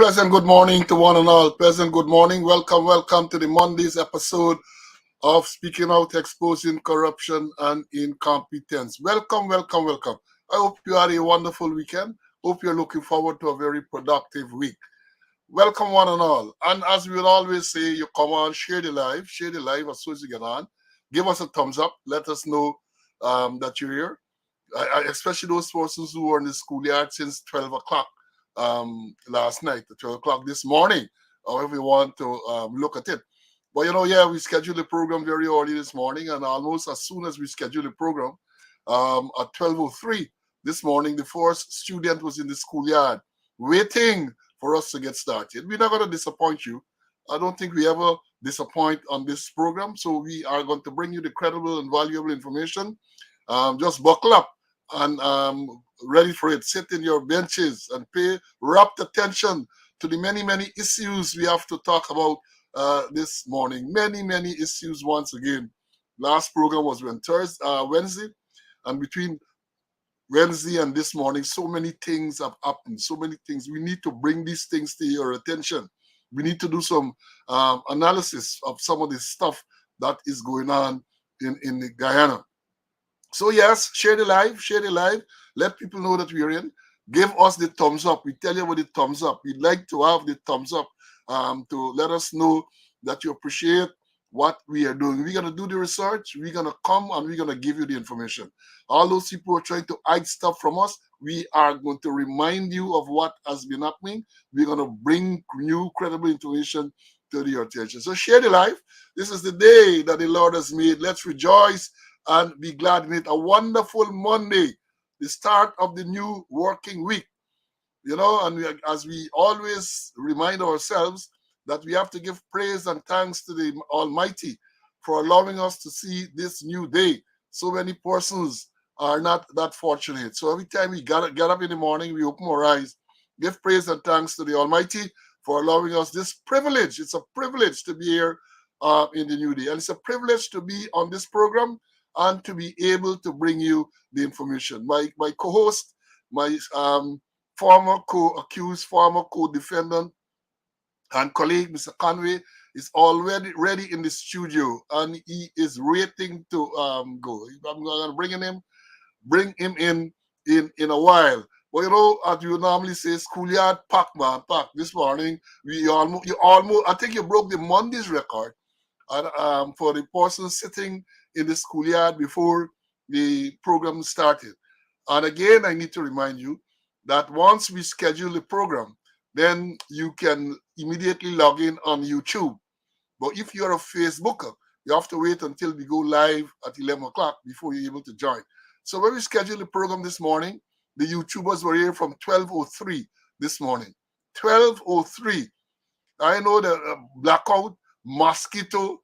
pleasant good morning to one and all. Pleasant good morning. Welcome to the Monday's episode of Speaking Out, Exposing Corruption and Incompetence. Welcome. I hope you had a wonderful weekend. Hope you're looking forward to a very productive week. Welcome one and all. And as we will always say, you come on, share the live as soon as you get on. Give us a thumbs up. Let us know that you're here. Especially those persons who were in the schoolyard since 12 o'clock last night, 12 o'clock this morning, however you want to look at it. But we scheduled the program very early this morning, and almost as soon as we scheduled the program, at 12:03 this morning, the first student was in the schoolyard waiting for us to get started. We're not going to disappoint you. I don't think we ever disappoint on this program, so we are going to bring you the credible and valuable information. Just buckle up and ready for it. Sit in your benches and pay rapt attention to the many issues we have to talk about this morning. Many issues once again. Last program was Wednesday, and between Wednesday and this morning, so many things have happened. So many things. We need to bring these things to your attention. We need to do some analysis of some of the stuff that is going on in Guyana. So yes, share the live. Let people know that we're in. Give us the thumbs up. We tell you about the thumbs up. We'd like to have the thumbs up to let us know that you appreciate what we are doing. We're going to do the research. We're going to come and we're going to give you the information. All those people who are trying to hide stuff from us, we are going to remind you of what has been happening. We're going to bring new credible information to your attention. So share the live. This is the day that the Lord has made. Let's rejoice and be glad in it. A wonderful Monday, the start of the new working week. And as we always remind ourselves that we have to give praise and thanks to the Almighty for allowing us to see this new day. So many persons are not that fortunate. So every time we get up in the morning, we open our eyes, give praise and thanks to the Almighty for allowing us this privilege. It's a privilege to be here in the new day. And it's a privilege to be on this program and to be able to bring you the information. My co-host, my former co-accused, former co-defendant, and colleague, Mr. Conway, is already ready in the studio, and he is waiting to go. I'm going to bring him in a while. But as you normally say, schoolyard pack, man, pack. This morning, you almost, I think you broke the Monday's record for the person sitting in the schoolyard before the program started. And again, I need to remind you that once we schedule the program, then you can immediately log in on YouTube. But if you're a Facebooker, you have to wait until we go live at 11 o'clock before you're able to join. So when we scheduled the program this morning, the YouTubers were here from 12:03 this morning. 12:03. I know the blackout, mosquito,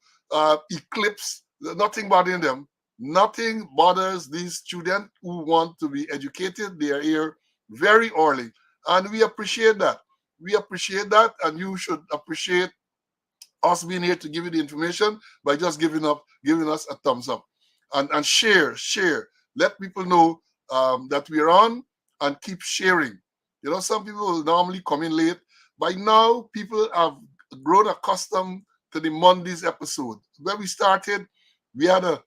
eclipse, nothing bothering them. Nothing bothers these students who want to be educated. They are here very early. And we appreciate that. And you should appreciate us being here to give you the information by just giving us a thumbs up. And share. Let people know that we're on, and keep sharing. Some people will normally come in late. By now, people have grown accustomed to the Monday's episode. When we started, we had a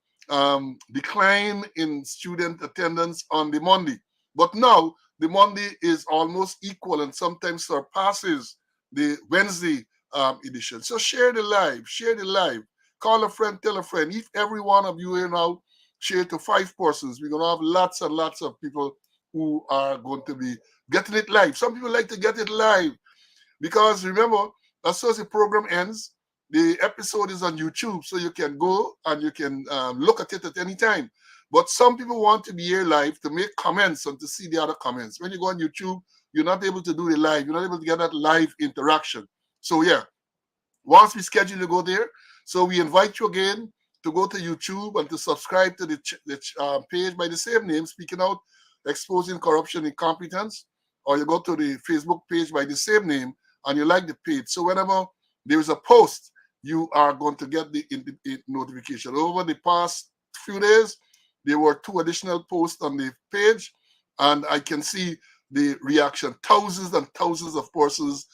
decline in student attendance on the Monday. But now, the Monday is almost equal and sometimes surpasses the Wednesday edition. So share the live. Call a friend, tell a friend. If every one of you here now share to 5 persons, we're going to have lots and lots of people who are going to be getting it live. Some people like to get it live because, remember, as soon as the program ends, the episode is on YouTube, so you can go and you can look at it at any time. But some people want to be here live to make comments and to see the other comments. When you go on YouTube, you're not able to do the live. You're not able to get that live interaction. So yeah, once we schedule to go there, so we invite you again to go to YouTube and to subscribe to the page by the same name, Speaking Out, Exposing Corruption and Incompetence, or you go to the Facebook page by the same name and you like the page. So whenever there is a post, you are going to get the notification. Over the past few days, there were 2 additional posts on the page, and I can see the reaction. Thousands and thousands of persons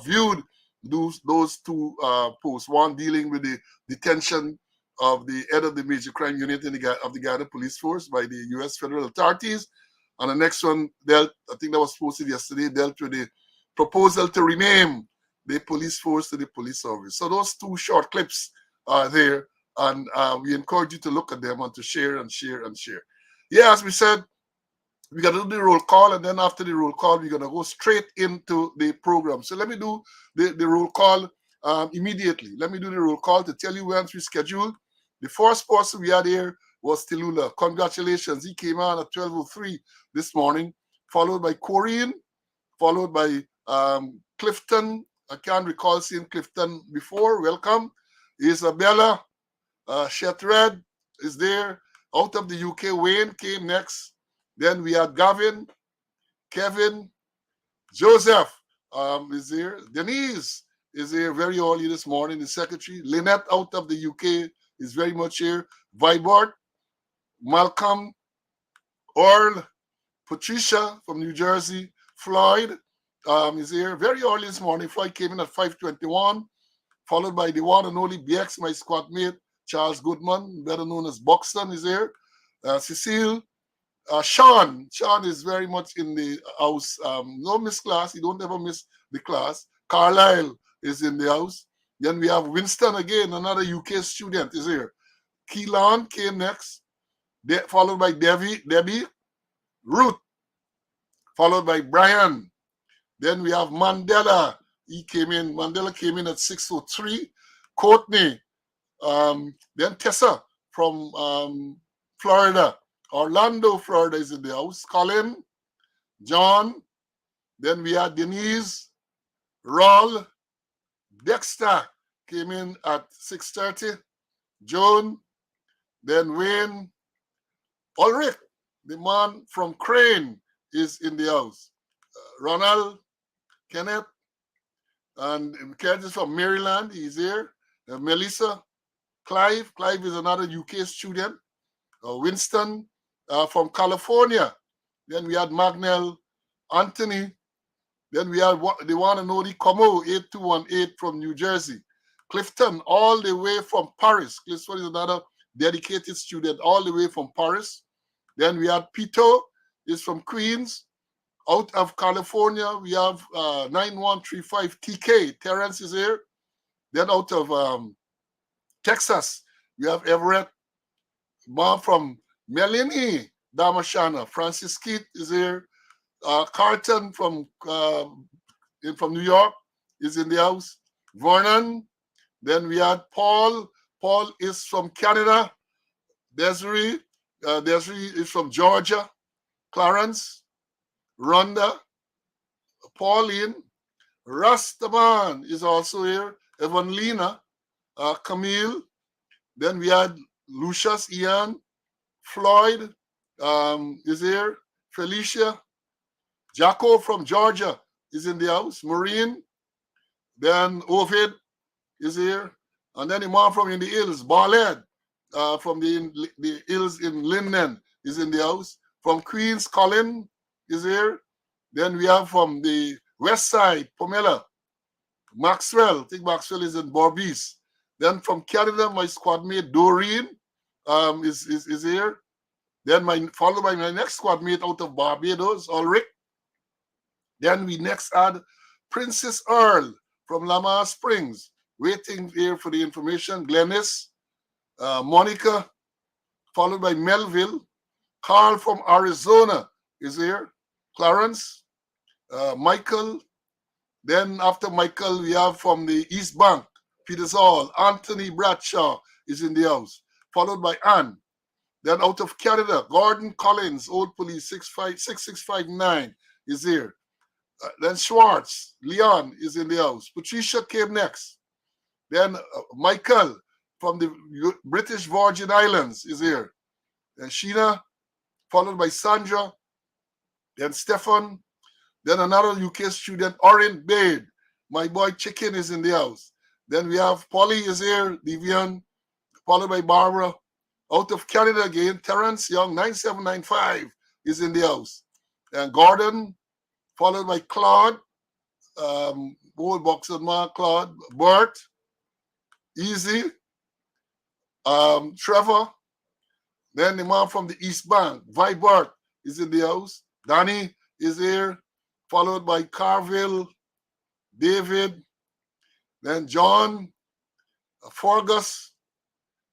viewed those two posts. One dealing with the detention of the head of the major crime unit of the Ghana Police Force by the U.S. federal authorities. And the next one dealt, I think that was posted yesterday, dealt with the proposal to rename the police force to the police service. So those two short clips are there, and we encourage you to look at them and to share and share and share. Yeah, as we said, we got to do the roll call, and then after the roll call, we're going to go straight into the program. So let me do the roll call immediately. Let me do the roll call to tell you when we scheduled. The first person we had here was Tilula. Congratulations. He came on at 12:03 this morning, followed by Corinne, followed by Clifton. I can't recall seeing Clifton before. Welcome. Isabella Shetred is there. Out of the UK, Wayne came next. Then we had Gavin, Kevin, Joseph is here. Denise is here very early this morning, the secretary. Lynette out of the UK is very much here. Vibert, Malcolm, Earl, Patricia from New Jersey, Floyd is here very early this morning. Floyd came in at 5:21, followed by the one and only BX, my squad mate, Charles Goodman, better known as Buxton, is here. Cecile, Sean is very much in the house. No miss class. He don't ever miss the class. Carlisle is in the house. Then we have Winston again, another UK student is here. Keelan came next, followed by Debbie, Ruth, followed by Brian. Then we have Mandela. Mandela came in at 6:03. Courtney. Then Tessa from Florida. Orlando, Florida is in the house. Colin, John. Then we had Denise, Raul, Dexter came in at 6:30. Joan, then Wayne. Ulrich, the man from Crane, is in the house. Ronald, Kenneth, and Kenneth is from Maryland. He's here. Melissa, Clive is another UK student. Winston from California. Then we had Magnell, Anthony. Then we had the one and only Como 8218 from New Jersey. Clifton, all the way from Paris. Clifton is another dedicated student, all the way from Paris. Then we had Pito, is from Queens. Out of California, we have 9135 TK. Terrence is here. Then out of Texas, we have Everett. Mom from Melanie Damashana. Francis Keith is here. Carlton from New York is in the house. Vernon. Then we had Paul. Paul is from Canada. Desiree. Desiree is from Georgia. Clarence. Rhonda. Pauline. Rastaman is also here. Evangelina. Camille. Then we had Lucius, Ian. Floyd is here. Felicia. Jacko from Georgia is in the house. Maureen. Then Ovid is here. And then the man from in the hills, Barlett, from the hills in Linden is in the house. From Queens, Colin is here. Then we have from the west side, Pomela, Maxwell. I think Maxwell is in Borbees. Then from Canada, my squad mate Doreen is here. Then followed by my next squad mate out of Barbados, Ulrich. Then we next had Princess Earl from Lamar Springs, waiting here for the information. Glennis, Monica, followed by Melville. Carl from Arizona is here. Clarence, Michael. Then after Michael, we have from the East Bank, Peters Hall. Anthony Bradshaw is in the house, followed by Anne. Then out of Canada, Gordon Collins, Old Police 6659 is here. Then Schwartz, Leon is in the house. Patricia came next. Then Michael from the British Virgin Islands is here. Then Sheena, followed by Sandra. Then Stefan. Then another UK student, Orin Bade. My boy Chicken is in the house. Then we have Polly is here, Vivian, followed by Barbara. Out of Canada again, Terrence Young, 9795 is in the house. And Gordon, followed by Claude. old boxer man, Claude, Bert, Easy, Trevor, then the man from the East Bank, Vibert, is in the house. Danny is here, followed by Carville, David, then John, Fergus,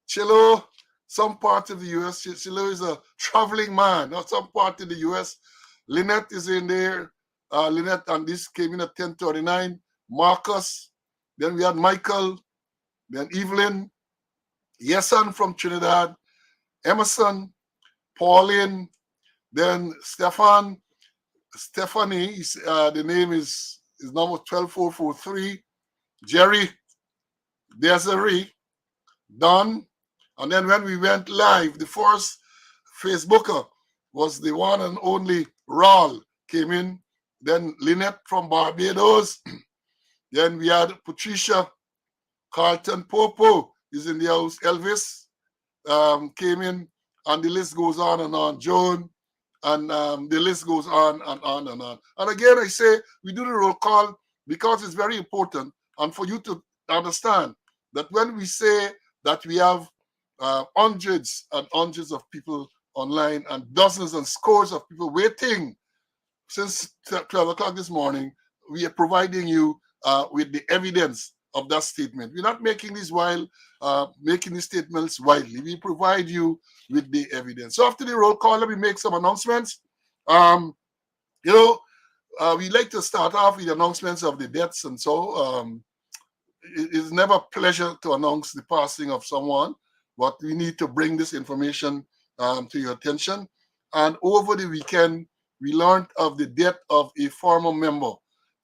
Chilo, some part of the U.S. Chilo is a traveling man, not some part of the U.S. Lynette is in there. Lynette, and this came in at 10:39. Marcus, then we had Michael, then Evelyn, Yesan from Trinidad, Emerson, Pauline, then Stephanie, the name is number 12443, Jerry, Desiree, Don, and then when we went live, the first Facebooker was the one and only Raul came in, then Lynette from Barbados, then we had Patricia, Carlton Popo is in the house, Elvis came in, and the list goes on and on, Joan, and the list goes on and on and on. And again, I say we do the roll call because it's very important, and for you to understand that when we say that we have hundreds and hundreds of people online and dozens and scores of people waiting since 12 o'clock this morning, we are providing you with the evidence of that statement. We're not making these making these statements widely. We provide you with the evidence. So after the roll call, let me make some announcements. We like to start off with announcements of the deaths, and so it's never a pleasure to announce the passing of someone, but we need to bring this information to your attention. And over the weekend, we learned of the death of a former member,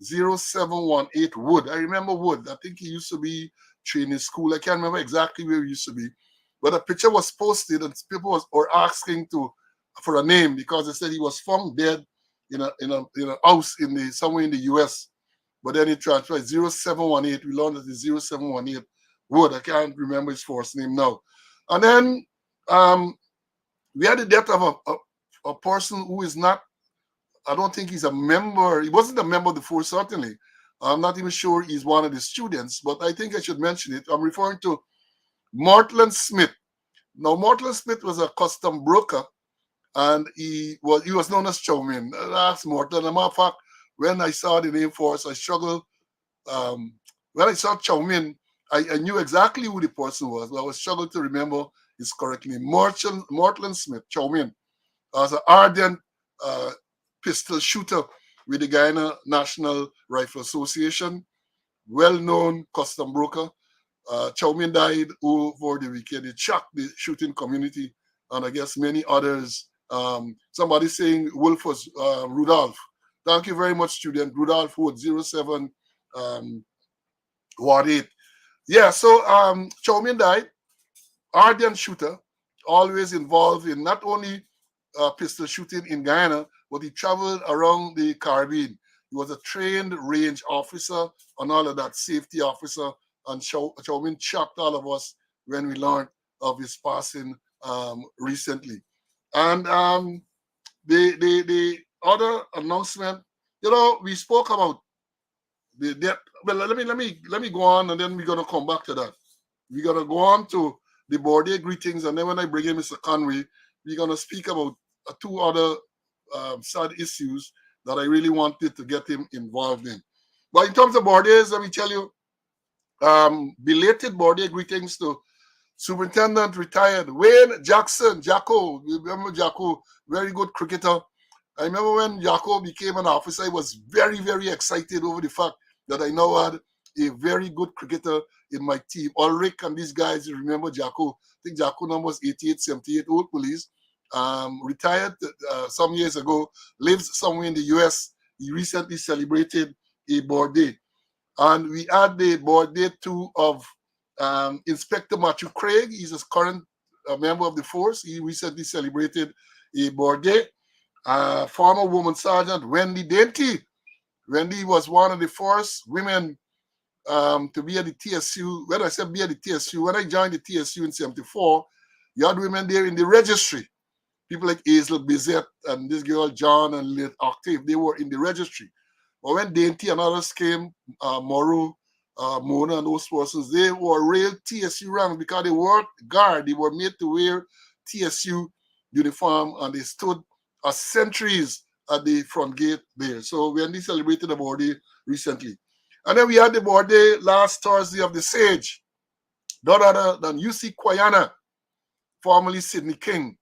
0718 Wood. I remember Wood. I think he used to be training school. I can't remember exactly where he used to be, but a picture was posted and people were asking for a name because they said he was found dead in a house somewhere in the US. But then he transferred 0718. We learned that it's 0718 Wood. I can't remember his first name now. And then we had the death of a person who is not, I don't think he's a member. He wasn't a member of the force, certainly. I'm not even sure he's one of the students, but I think I should mention it. I'm referring to Mortland Smith. Now, Mortland Smith was a custom broker, and he was known as Chowmin. That's Mortland. As a matter of fact, when I saw the name Force, I struggled. When I saw Chowmin, I knew exactly who the person was, but I was struggling to remember his correct name. Mortland Smith, Chowmin, was an ardent pistol shooter with the Guyana National Rifle Association, well-known custom broker. Chowmin died over the weekend. It shocked the shooting community, and I guess many others. Somebody saying Wolf was Rudolph. Thank you very much, student. Rudolph Wood, 07 Ward 8. Yeah, so Chowmin died, ardent shooter, always involved in not only pistol shooting in Guyana, but he traveled around the Caribbean. He was a trained range officer and all of that, safety officer, and Chowmin shocked all of us when we learned of his passing recently. And the other announcement, we spoke about the death. Well, let me go on, and then we're gonna come back to that. We're gonna go on to the birthday greetings, and then when I bring in Mr. Conway, we're gonna speak about two other sad issues that I really wanted to get him involved in. But in terms of birthdays, let me tell you, belated birthday greetings to Superintendent retired Wayne Jackson, Jacko. You remember Jacko, very good cricketer. I remember when Jacko became an officer, I was very, very excited over the fact that I now had a very good cricketer in my team. Ulrich and these guys, you remember Jacko. I think Jacko number was 88, 78, old police. Retired some years ago, lives somewhere in the US. He recently celebrated a birthday. And we had the birthday too of Inspector Matthew Craig. He's a current member of the force. He recently celebrated a birthday. Former Woman Sergeant Wendy Dainty. Wendy was one of the first women to be at the TSU. When I said be at the TSU, when I joined the TSU in 74, you had women there in the registry. People like Hazel Bizet and this girl John and Lynn Octave, they were in the registry. But when Dainty and others came, Moro, Mona and those persons, they were real TSU rank because they worked guard. They were made to wear TSU uniform and they stood as sentries at the front gate there. So when they celebrated the birthday recently. And then we had the birthday last Thursday of the Sage, none other than UC Quayana, formerly Sydney King,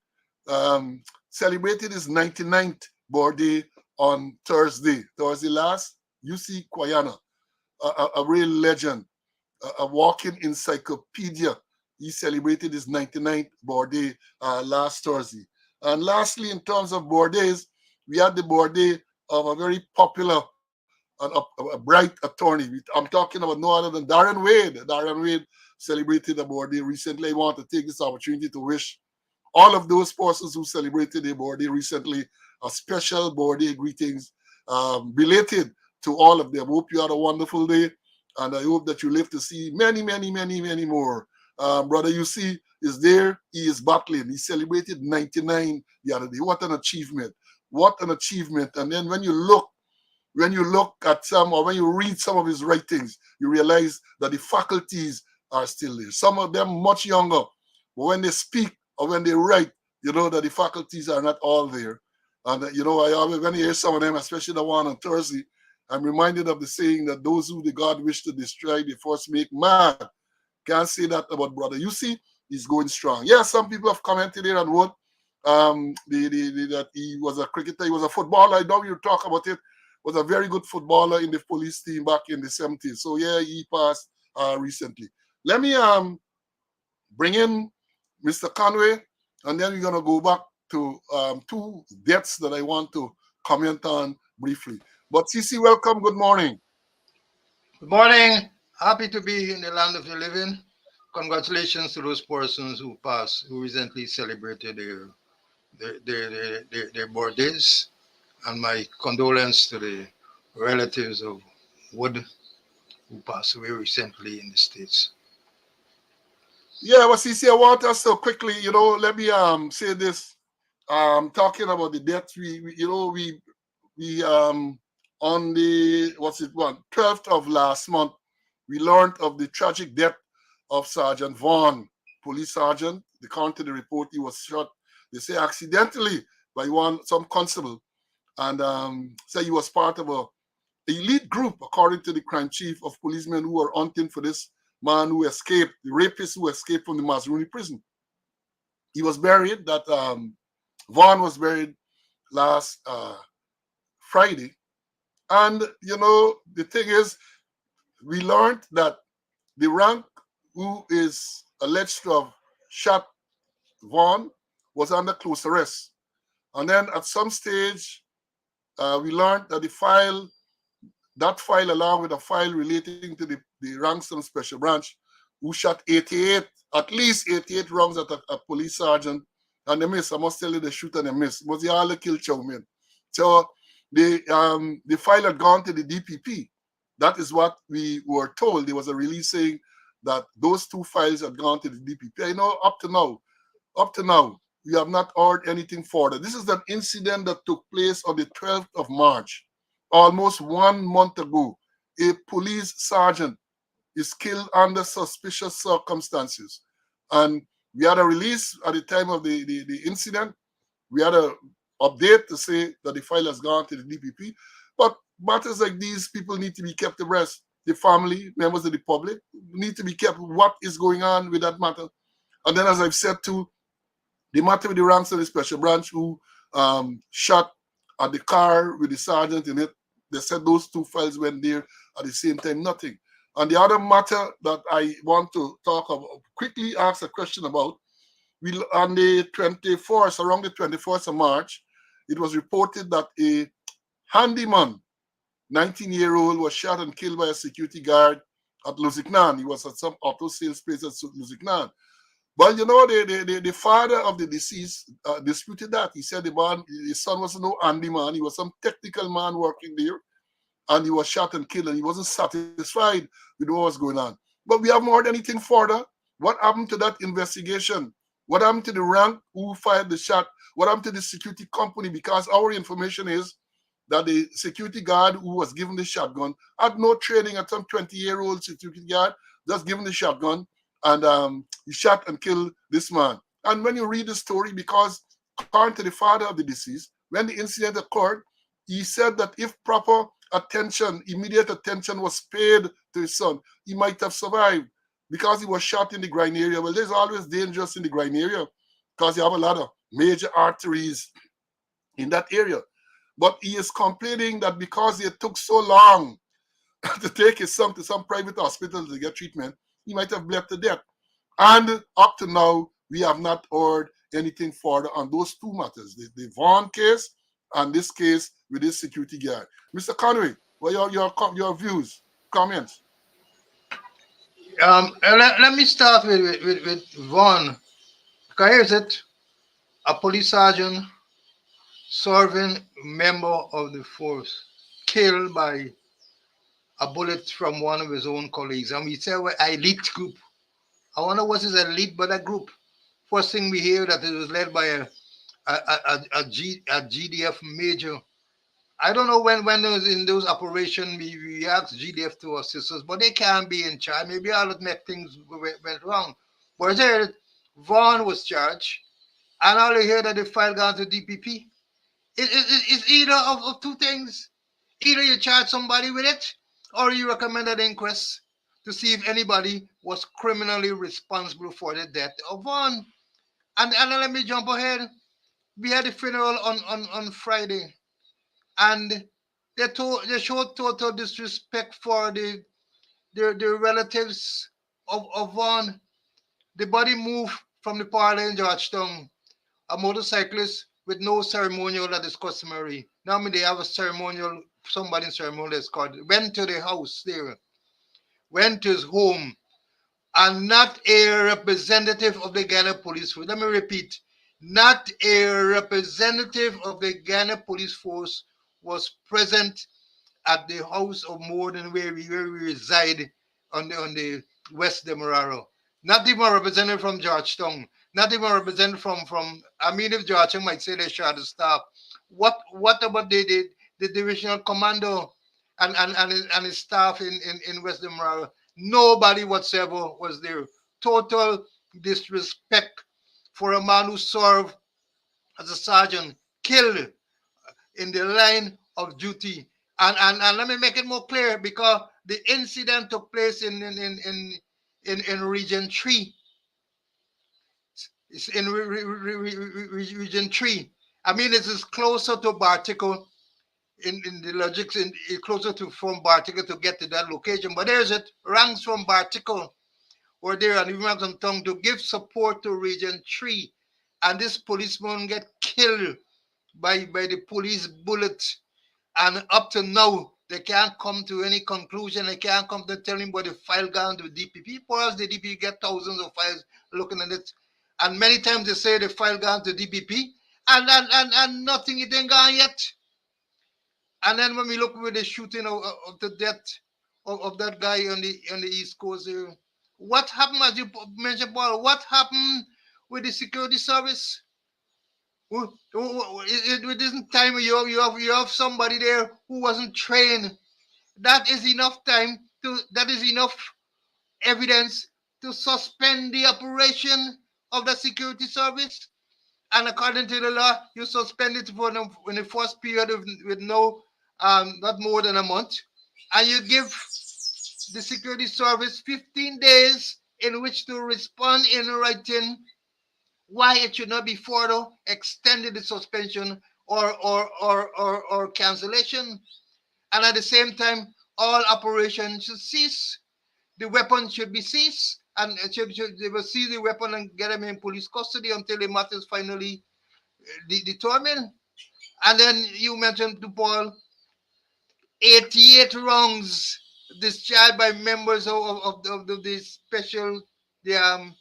celebrated his 99th birthday on Thursday last. UC Quayana, a real legend, a walking encyclopedia. He celebrated his 99th birthday last Thursday. And lastly, in terms of birthdays, we had the birthday of a very popular and a bright attorney. I'm talking about no other than Darren Wade. Darren Wade celebrated a birthday recently. I want to take this opportunity to wish all of those persons who celebrated their birthday recently a special birthday greetings belated to all of them. Hope you had a wonderful day, and I hope that you live to see many, many, many, many more. Brother UC is there. He is battling. He celebrated 99 the other day. What an achievement. What an achievement. And then when you look at some or when you read some of his writings, you realize that the faculties are still there. Some of them much younger, but when they speak or when they write, you know that the faculties are not all there. And I always, when I hear some of them, especially the one on Thursday, I'm reminded of the saying that those who the God wish to destroy, they first make mad. Can't say that about brother. You see, he's going strong. Yeah, some people have commented here and wrote that he was a cricketer, he was a footballer. I know you talk about it. Was a very good footballer in the police team back in the 70s. So yeah, he passed recently. Let me bring in Mr. Conway, and then we're gonna go back to two deaths that I want to comment on briefly. But CC, welcome. Good morning. Good morning. Happy to be in the land of the living. Congratulations to those persons who passed, who recently celebrated their birthdays, and my condolence to the relatives of Wood who passed away recently in the States. Yeah, well, CC, I want us to quickly, let me say this. Talking about the deaths, we on the 12th of last month, we learned of the tragic death of Sergeant Vaughn, police sergeant. According to the report, he was shot, they say accidentally, by some constable, and say he was part of a elite group, according to the crime chief, of policemen who were hunting for this man who escaped, the rapist who escaped from the Mazruni prison. He was buried. Vaughn was buried last Friday. And, the thing is, we learned that the rank who is alleged to have shot Vaughn was under close arrest. And then at some stage, we learned that that file, along with a file relating to the ranks and special branch, who shot 88, at least 88 rounds at a police sergeant, and they missed. I must tell you, they shoot and they missed. It was the all kill chow man. So the file had gone to the DPP. That is what we were told. There was a release saying that those two files had gone to the DPP. I know up to now, we have not heard anything further. This is an incident that took place on the 12th of March, almost 1 month ago. A police sergeant is killed under suspicious circumstances. And we had a release at the time of the incident. We had a update to say that the file has gone to the DPP. But matters like these, people need to be kept abreast. The family, members of the public, need to be kept what is going on with that matter. And then, as I've said too, the matter with the ranks of the special branch who shot at the car with the sergeant in it, they said those two files went there at the same time, nothing. And the other matter that I want to talk about, quickly ask a question about, on the 24th, around the 24th of March, it was reported that a handyman, 19-year-old, was shot and killed by a security guard at Lusignan. He was at some auto sales place at Lusignan. Well, the father of the deceased disputed that. He said his son was no handyman. He was some technical man working there, and he was shot and killed, and he wasn't satisfied with what was going on. But we haven't heard anything further. What happened to that investigation? What happened to the rank who fired the shot? What happened to the security company? Because our information is that the security guard who was given the shotgun had no training, at some 20-year-old security guard, just given the shotgun, and he shot and killed this man. And when you read the story, because according to the father of the deceased, when the incident occurred, he said that if proper attention, immediate attention was paid to his son, he might have survived because he was shot in the groin area. Well, there's always dangerous in the groin area because you have a lot of major arteries in that area. But he is complaining that because it took so long to take his son to some private hospital to get treatment, he might have bled to death. And up to now, we have not heard anything further on those two matters, the Vaughan case and this case with this security guard. Mr. Conway, what are your views, comments? Let me start with Vaughn. Because here's it, a police sergeant serving member of the force killed by a bullet from one of his own colleagues. And we say, well, elite group. I wonder what is elite but a group. First thing we hear that it was led by a GDF major. I don't know when those in those operations we asked GDF to assist us, but they can't be in charge. Maybe I'll admit things went wrong. But there, Vaughn was charged, and all you hear that the file gone to DPP. It's either of two things. Either you charge somebody with it, or you recommend an inquest to see if anybody was criminally responsible for the death of Vaughn. And let me jump ahead. We had the funeral on Friday, and they showed total disrespect for the relatives of Vaughn. The body moved from the parlor in Georgetown. A motorcyclist with no ceremonial that is customary. Normally they have a ceremonial, somebody ceremonial is called. Went to the house there, went to his home, and not a representative of the Ghana Police Force. Let me repeat, not a representative of the Ghana Police Force was present at the house of Morden where we reside on the West Demerara. Not even a representative from Georgetown. Not even a representative from I mean if Georgetown might say they shot the staff. What about the divisional commander and his staff in West Demerara? Nobody whatsoever was there. Total disrespect for a man who served as a sergeant, killed in the line of duty. And let me make it more clear because the incident took place in Region 3. It's in Region 3. I mean, it is closer to Barticle in the logics, closer to from Barticle to get to that location. But there's it, ranks from Barticle or there and even some tongue to give support to Region 3. And this policeman get killed by the police bullet. And up to now, they can't come to any conclusion. They can't come to tell him what the file gone to DPP. For us, the DPP get thousands of files looking at it. And many times they say the file gone to DPP and nothing it ain't gone yet. And then when we look with the shooting of the death of that guy on the East Coast here, what happened, as you mentioned, Paul, what happened with the security service? It isn't time you have somebody there who wasn't trained. That is enough time that is enough evidence to suspend the operation of the security service. And according to the law, you suspend it for in the first period with no not more than a month, and you give the security service 15 days in which to respond in writing why it should not be further extended the suspension or cancellation. And at the same time, all operations should cease. The weapon should be seized, and they will seize the weapon and get them in police custody until the matter is finally determined. And then you mentioned to Paul 88 rounds discharged by members of the special the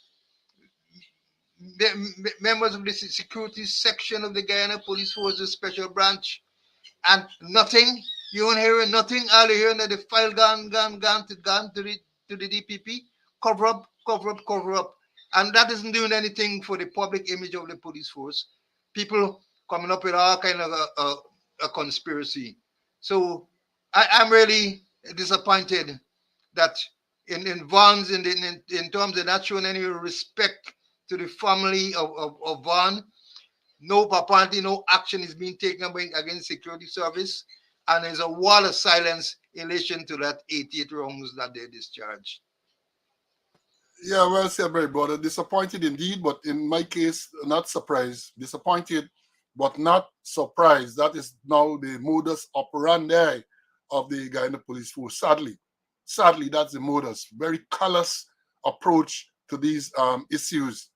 members of the security section of the Guyana Police Force's special branch, and nothing. You won't hear nothing. All you hear that the file gone to the DPP. Cover up, cover up, cover up, and that isn't doing anything for the public image of the police force. People coming up with all kind of a conspiracy. So I'm really disappointed that in Vaughn's in terms of not showing any respect to the family of Vaughn. No, apparently no action is being taken against security service, and there's a wall of silence in relation to that 88 rounds that they discharged. Yeah, well said, my brother. Disappointed indeed, but in my case, not surprised. Disappointed, but not surprised. That is now the modus operandi of the Guyana Police Force. Sadly, that's the modus. Very callous approach to these issues.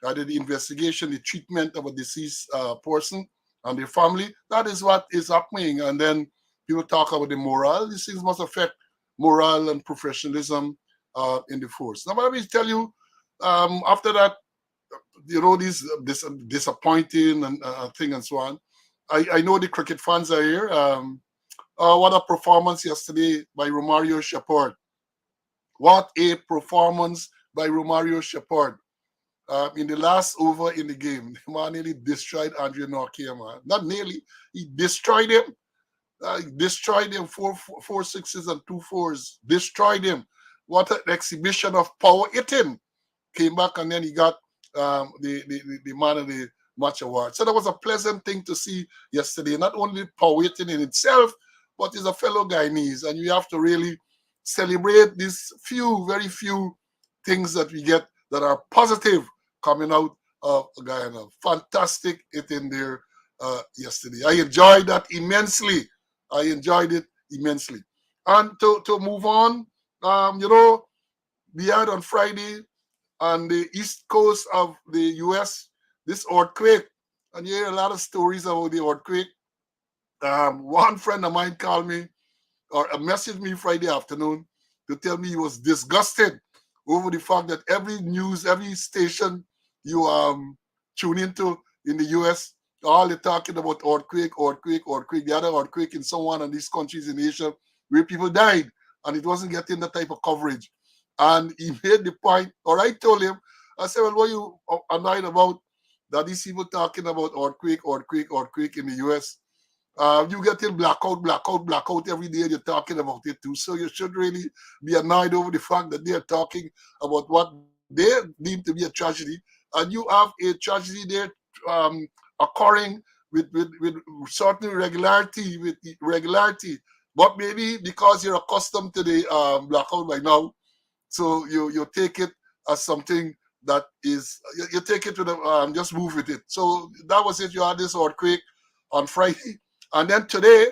Either the investigation, the treatment of a deceased person and their family. That is what is happening. And then people talk about the morale. These things must affect morale and professionalism in the force. Now, let me tell you, after that, this disappointing and thing and so on. I know the cricket fans are here. What a performance yesterday by Romario Shepard. What a performance by Romario Shepard. In the last over in the game, the man nearly destroyed Andre Norkia, man. Not nearly, he destroyed him. Destroyed him, four sixes and two fours. Destroyed him. What an exhibition of power hitting. Came back and then he got the man of the match award. So that was a pleasant thing to see yesterday. Not only power hitting in itself, but he's a fellow Guyanese. And you have to really celebrate these very few things that we get that are positive coming out of Guyana. Fantastic hitting there yesterday. I enjoyed that immensely. I enjoyed it immensely. And to move on, we had on Friday on the east coast of the US this earthquake. And you hear a lot of stories about the earthquake. One friend of mine called me or messaged me Friday afternoon to tell me he was disgusted over the fact that every news, every station you tune into in the US, all they're talking about earthquake, earthquake, earthquake, the other earthquake in some one of these countries in Asia where people died and it wasn't getting that type of coverage. And he made the point, or I told him, I said, well, what are you annoyed about that these people talking about earthquake, earthquake, earthquake in the US? You get in blackout, blackout, blackout every day. You're talking about it too. So you should really be annoyed over the fact that they're talking about what they deem to be a tragedy, and you have a tragedy there occurring with certain regularity, But maybe because you're accustomed to the blackout by now, so you take it as something that is you take it to the just move with it. So that was it. You had this earthquake on Friday. And then today,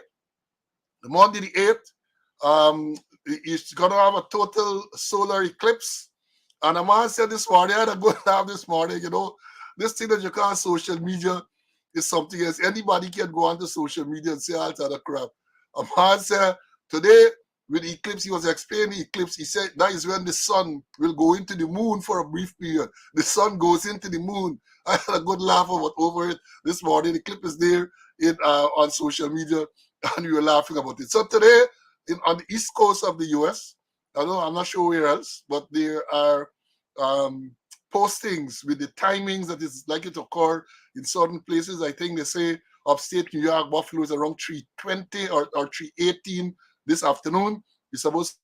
the Monday the 8th, it's going to have a total solar eclipse. And a man said this morning, I had a good laugh this morning, this thing that you call social media is something else. Anybody can go onto social media and say all kind of crap. A man said, today, with the eclipse, he was explaining the eclipse. He said that is when the sun will go into the moon for a brief period. The sun goes into the moon. I had a good laugh over it this morning. The clip is there on social media, and we were laughing about it. So today, on the east coast of the US, I'm not sure where else, but there are postings with the timings that is likely to occur in certain places. I think they say upstate New York, Buffalo is around 3:20 or 3:18 this afternoon. You're supposed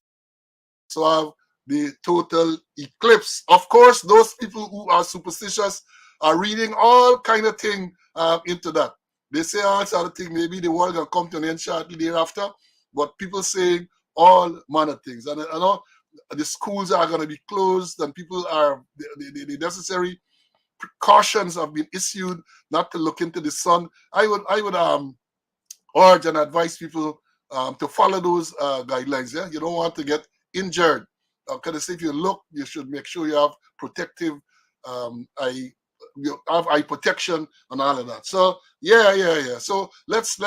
to have the total eclipse. Of course, those people who are superstitious are reading all kind of thing into that. They say all sort of thing. Maybe the world will come to an end shortly thereafter. But people saying all manner of things. And I know the schools are going to be closed, and people are the necessary precautions have been issued not to look into the sun. I would urge and advise people to follow those guidelines. Yeah, you don't want to get injured. Because if you look, you should make sure you have protective eye, you have eye protection and all of that. So yeah. So let's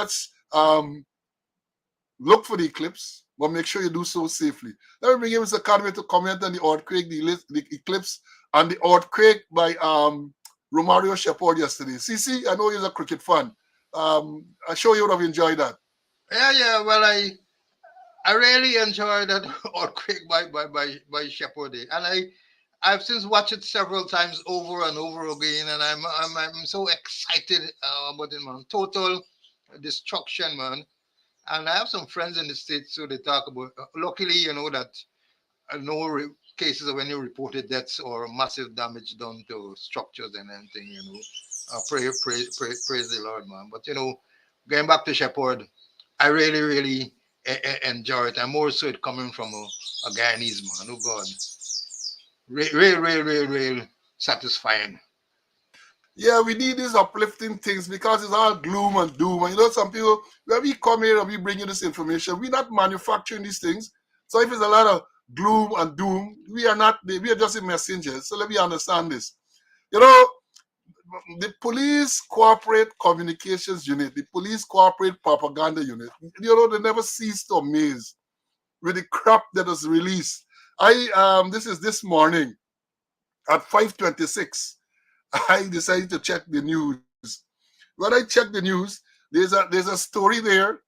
look for the eclipse, but make sure you do so safely. Let me bring in Mr. Conway to comment on the earthquake, the eclipse, and the earthquake by Romario Shepard yesterday. CC, I know you're a cricket fan. I'm sure you would have enjoyed that. Yeah. Well, I really enjoyed that earthquake by Shepherd, and I've since watched it several times over and over again, and I'm so excited about it, man. Total destruction, man. And I have some friends in the States, so they talk about, luckily, that no cases of any reported deaths or massive damage done to structures and anything. Praise the Lord, man. But, going back to Shepherd, I really, really enjoy it. And more so it coming from a Guyanese man. Oh, God. Real satisfying. Yeah, we need these uplifting things because it's all gloom and doom. And some people, when we come here and we bring you this information, we're not manufacturing these things. So if it's a lot of gloom and doom, we are not, we are just the messengers. So let me understand this. You know, the police corporate communications unit, the police corporate propaganda unit, they never cease to amaze with the crap that was released. This is this morning at 5:26. I decided to check the news. When I checked the news, there's a story there.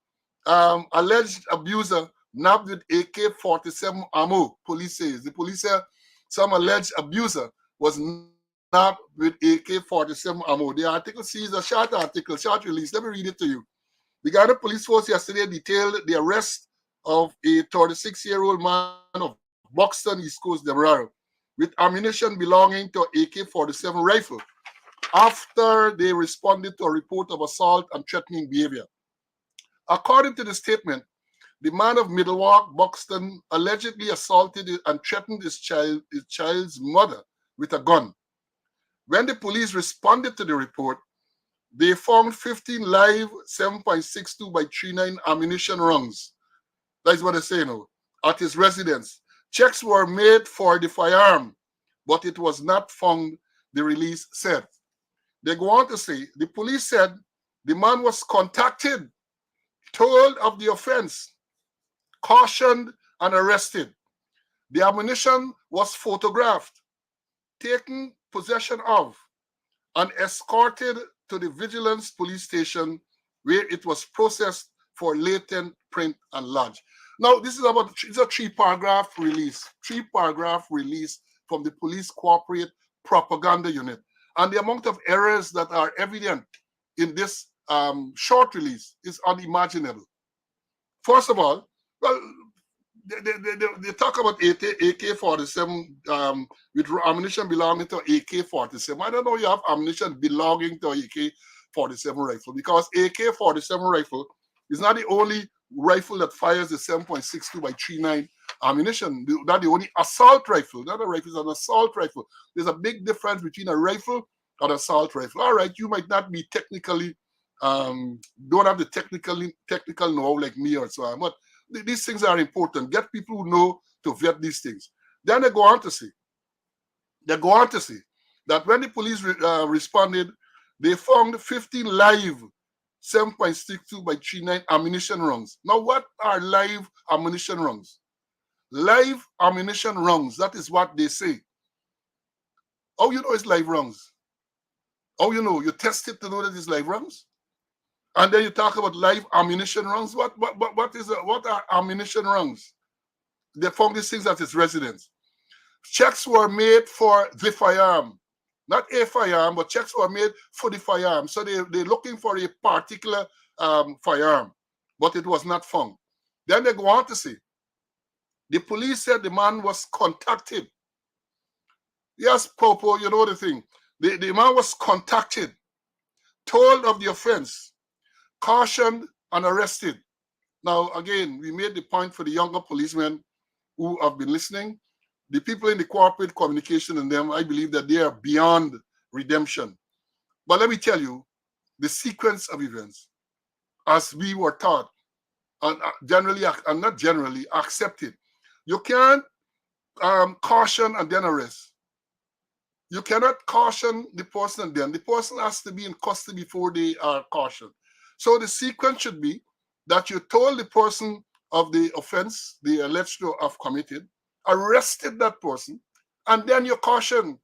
Alleged abuser nabbed with AK-47 ammo. Police says the police say some alleged abuser was nabbed with AK-47 ammo. The article sees a short article, short release. Let me read it to you. The Ghana Police Force yesterday detailed the arrest of a 36-year-old man of Buxton, East Coast, Demerara, with ammunition belonging to AK-47 rifle after they responded to a report of assault and threatening behavior. According to the statement, the man of Middlewalk, Buxton, allegedly assaulted and threatened his child's mother with a gun. When the police responded to the report, they found 15 live 7.62 by 39 ammunition rounds. That's what they say now. At his residence. Checks were made for the firearm, but it was not found, the release said. They go on to say the police said the man was contacted, told of the offense, cautioned, and arrested. The ammunition was photographed, taken possession of, and escorted to the Vigilance Police Station where it was processed for latent print and lodge. Now, this is it's a three-paragraph release from the police corporate propaganda unit. And the amount of errors that are evident in this short release is unimaginable. First of all, well, they talk about AK-47 with ammunition belonging to AK-47. I don't know you have ammunition belonging to AK-47 rifle because AK-47 rifle is not the only rifle that fires the 7.62 by 39 ammunition. Not the only assault rifle. The other rifle is an assault rifle. There's a big difference between a rifle and assault rifle. All right, you might not be technically don't have the technical know like me or so on, but these things are important. Get people who know to vet these things. Then they go on to say that when the police responded, they found 15 live 7.62 by 39 ammunition rounds. Now, what are live ammunition rounds? Live ammunition rounds, that is what they say. Oh, you know it's live rounds. Oh, you know, you test it to know that it's live rounds. And then you talk about live ammunition rounds. What are ammunition rounds? They found these things at his residence. Checks were made for the firearm, not a firearm, but checks were made for the firearm. So they're looking for a particular firearm, but it was not found. Then they go on to say, the police said the man was contacted. Yes, Popo, you know the thing. The man was contacted, told of the offense, cautioned, and arrested. Now, again, we made the point for the younger policemen who have been listening. The people in the corporate communication and them, I believe that they are beyond redemption. But let me tell you, the sequence of events, as we were taught, and generally, and not generally, accepted. You can't caution and then arrest. You cannot caution the person and then. The person has to be in custody before they are cautioned. So the sequence should be that you told the person of the offense they alleged to have committed, arrested that person, and then you caution.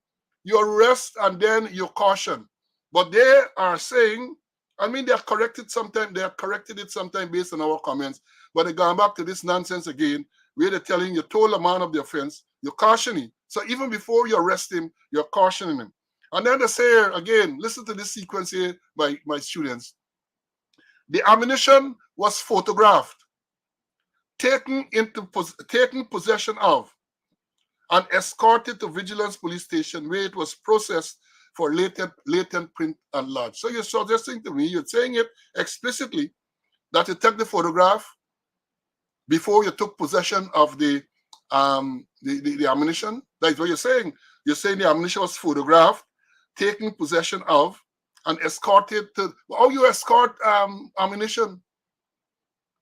You arrest and then you caution. But they are saying, I mean, they are corrected it sometimes based on our comments, but they're going back to this nonsense again, where they're telling you told a man of the offense, you're cautioning. So even before you arrest him, you're cautioning him. And then they say again, listen to this sequence here by my students. The ammunition was photographed, taken possession of, and escorted to Vigilance Police Station where it was processed for latent print and lodge. So you're suggesting to me, you're saying it explicitly, that you took the photograph before you took possession of the ammunition. That's what you're saying. You're saying the ammunition was photographed, taken possession of, and escorted to. How you escort ammunition?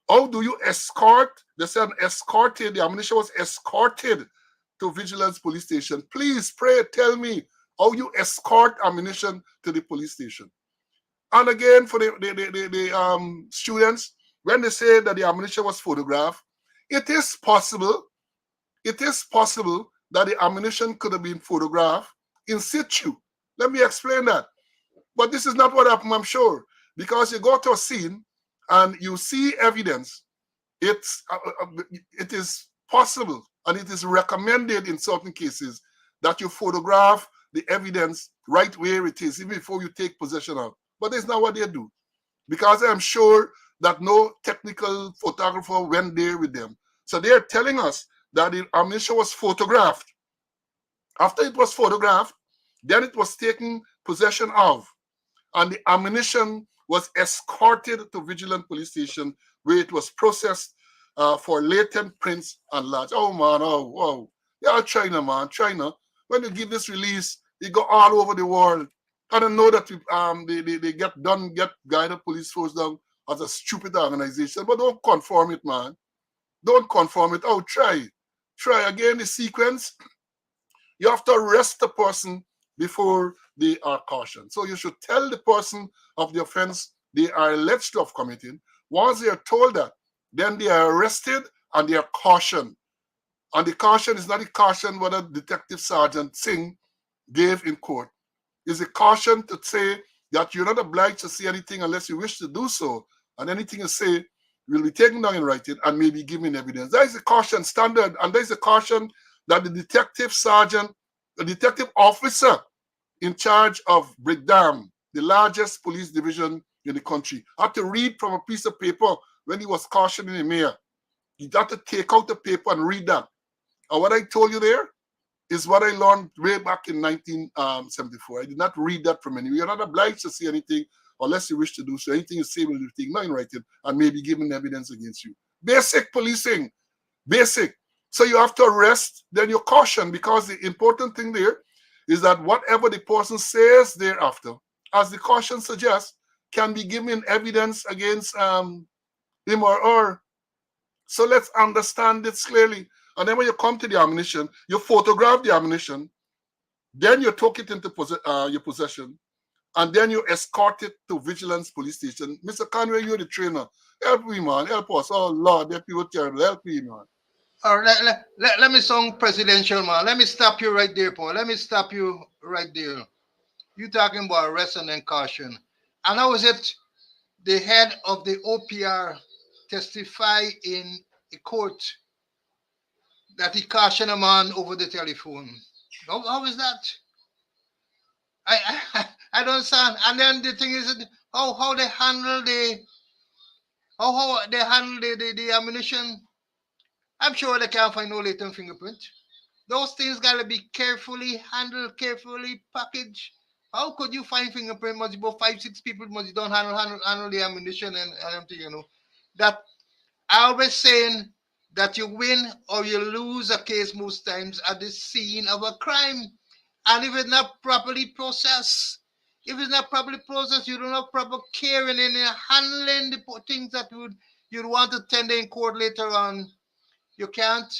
How do you escort? They said escorted. The ammunition was escorted to Vigilance Police Station. Please, pray, tell me how you escort ammunition to the police station. And again, for the students, when they say that the ammunition was photographed, it is possible, that the ammunition could have been photographed in situ. Let me explain that. But this is not what happened, I'm sure, because you go to a scene and you see evidence. It is possible and it is recommended in certain cases that you photograph the evidence right where it is, even before you take possession of. But that's not what they do, because I'm sure that no technical photographer went there with them. So they're telling us that the ammunition was photographed. After it was photographed, then it was taken possession of, and the ammunition was escorted to Vigilant Police Station where it was processed for latent prints and lodge. Oh man, oh. Yeah, China, man, China. When you give this release, you go all over the world. I don't know that they get guided police force down as a stupid organization, but don't conform it, man. Don't conform it. Oh, try. Try again the sequence. You have to arrest the person before they are cautioned. So you should tell the person of the offense they are alleged to have committed. Once they are told that, then they are arrested and they are cautioned. And the caution is not the caution what a Detective Sergeant Singh gave in court. It's a caution to say that you're not obliged to say anything unless you wish to do so. And anything you say will be taken down in writing and may be given evidence. That is a caution standard, and there is a caution that the detective sergeant, the detective officer in charge of Brickdam, the largest police division in the country, had to read from a piece of paper when he was cautioning the mayor. He had to take out the paper and read that. And what I told you there is what I learned way back in 1974. I did not read that from anywhere. You're not obliged to say anything unless you wish to do so. Anything you say will be taken down in writing and may be given evidence against you. Basic policing. Basic. So you have to arrest, then you caution, because the important thing there is that whatever the person says thereafter, as the caution suggests, can be given evidence against him or her. So let's understand this clearly. And then when you come to the ammunition, you photograph the ammunition, then you took it into your possession, and then you escort it to Vigilance Police Station. Mr. Conway, you're the trainer. Help me, man. Help us. Oh, Lord, that people terrible. Help me, man. All right, let me sound presidential, man. Let me stop you right there, Paul. Let me stop you right there. You talking about arrest and then caution. And how is it the head of the OPR testify in a court that he cautioned a man over the telephone? How is that? I don't understand. And then the thing is how they handle the ammunition. I'm sure they can't find no latent fingerprint. Those things gotta be carefully handled, carefully packaged. How could you find fingerprint? Must be about 5, 6 people must you don't handle the ammunition and everything, That I always saying that you win or you lose a case most times at the scene of a crime. And if it's not properly processed, you don't have proper caring in handling the things that you'd want to tender in court later on. You can't,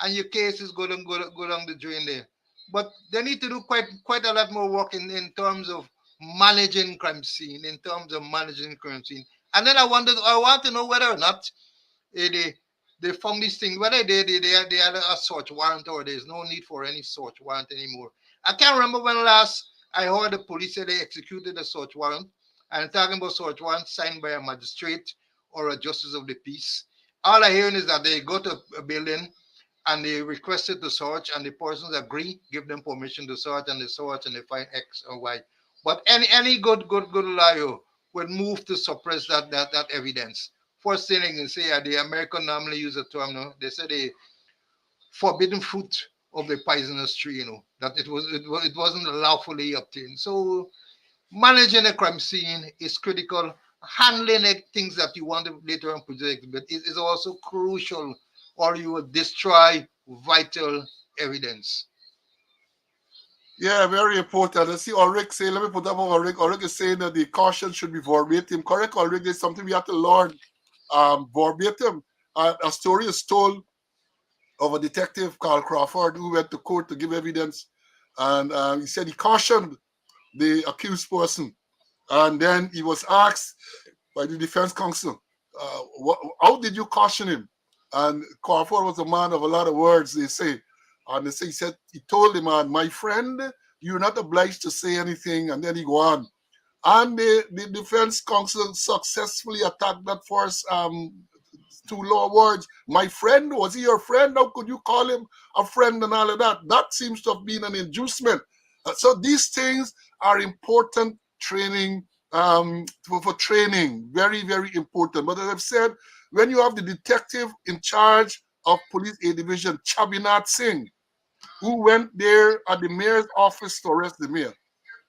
and your case is go down the drain there. But they need to do quite a lot more work in terms of managing crime scene, And then I want to know whether or not they found this thing, whether they had a search warrant or there's no need for any search warrant anymore. I can't remember when last I heard the police say they executed a search warrant. And I'm talking about search warrant signed by a magistrate or a justice of the peace. All I hearing is that they go to a building and they requested to search and the persons agree, give them permission to search and they search and they find X or Y. But any good lawyer would move to suppress that evidence. First thing they can say, the American normally use a term, no? They say the forbidden fruit of the poisonous tree, that it wasn't lawfully obtained. So managing a crime scene is critical. Handling things that you want to later on project, but it is also crucial, or you will destroy vital evidence. Yeah, very important. I see Ulrich say, let me put up on Ulrich. Ulrich is saying that the caution should be verbatim. Correct, Ulrich? There's something we have to learn verbatim. A story is told of a detective, Carl Crawford, who went to court to give evidence. And he said he cautioned the accused person. And then he was asked by the defense counsel, how did you caution him? And Crawford was a man of a lot of words, they say. And they say, he told the man, my friend, you're not obliged to say anything. And then he go on. And the defense counsel successfully attacked that first two lower words. My friend, was he your friend? How could you call him a friend and all of that? That seems to have been an inducement. So these things are important training for training. Very, very important. But as I've said, when you have the detective in charge of police A division, Chabinat Singh, who went there at the mayor's office to arrest the mayor,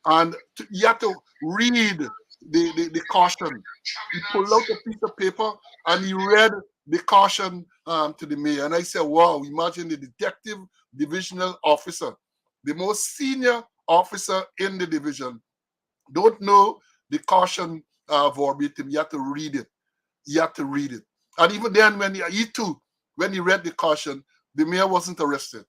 and you have to read the caution. He pulled out a piece of paper and he read the caution to the mayor. And I said, wow, imagine the detective divisional officer, the most senior officer in the division, don't know the caution verbatim. You have to read it. You have to read it. And even then, when he read the caution, the mayor wasn't arrested.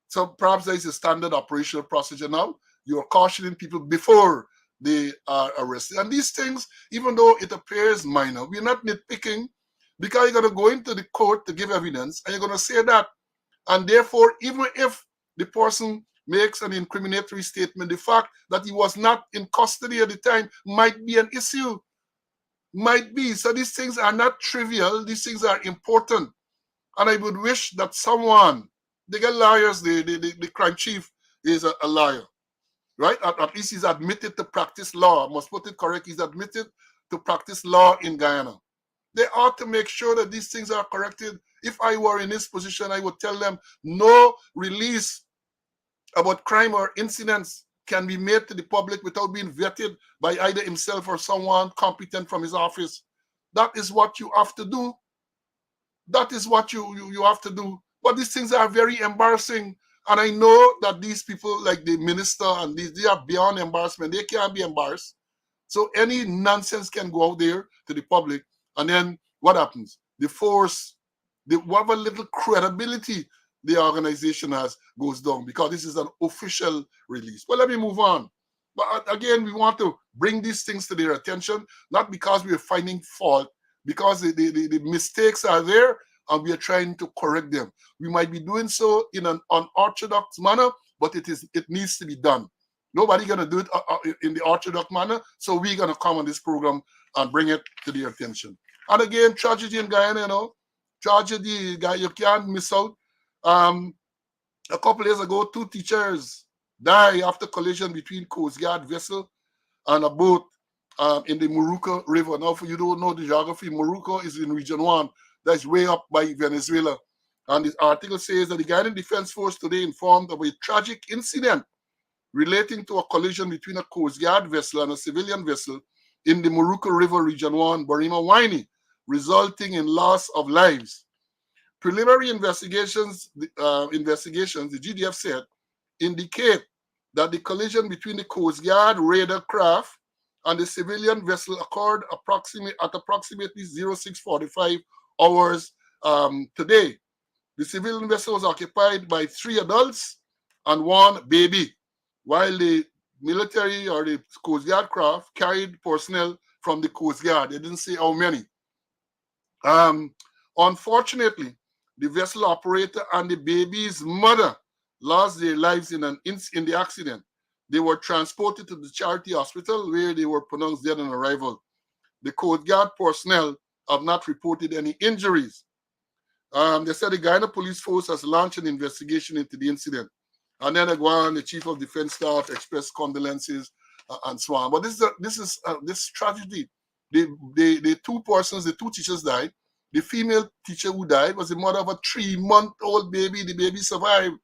So perhaps there is a standard operational procedure now. You're cautioning people before they are arrested. And these things, even though it appears minor, we're not nitpicking because you're going to go into the court to give evidence and you're going to say that. And therefore, even if the person makes an incriminatory statement, the fact that he was not in custody at the time might be an issue. Might be. So these things are not trivial. These things are important. And I would wish that someone, they get lawyers, the crime chief is a lawyer, right? At least he's admitted to practice law. I must put it correct. He's admitted to practice law in Guyana. They ought to make sure that these things are corrected. If I were in this position, I would tell them no release about crime or incidents can be made to the public without being vetted by either himself or someone competent from his office. That is what you have to do. That is what you have to do. But these things are very embarrassing. And I know that these people, like the minister and they are beyond embarrassment. They can't be embarrassed. So any nonsense can go out there to the public. And then what happens? The force, whatever little credibility the organization has goes down because this is an official release. But let me move on. But again, we want to bring these things to their attention, not because we are finding fault, because the mistakes are there and we are trying to correct them. We might be doing so in an unorthodox manner, but it needs to be done. Nobody going to do it in the orthodox manner, so we're going to come on this program and bring it to their attention. And again, tragedy in Guyana, tragedy, you can't miss out. A couple days ago, 2 teachers died after collision between Coast Guard vessel and a boat in the Moruca River. Now, for you don't know the geography, Moruca is in Region 1. That's way up by Venezuela. And this article says that the Guyana Defense Force today informed of a tragic incident relating to a collision between a Coast Guard vessel and a civilian vessel in the Moruca River, Region 1, Barima Waini, resulting in loss of lives. Preliminary investigations, the GDF said, indicate that the collision between the Coast Guard raider craft and the civilian vessel occurred at approximately 06:45 hours today. The civilian vessel was occupied by 3 adults and 1 baby, while the military or the Coast Guard craft carried personnel from the Coast Guard. They didn't say how many. Unfortunately, the vessel operator and the baby's mother lost their lives in the accident. They were transported to the charity hospital where they were pronounced dead on arrival. The Coast Guard personnel have not reported any injuries. They said the Guyana Police Force has launched an investigation into the incident. And then again, the Chief of Defense Staff expressed condolences and so on. But this tragedy. The two persons, the two teachers died. The female teacher who died was the mother of a 3-month-old baby. The baby survived.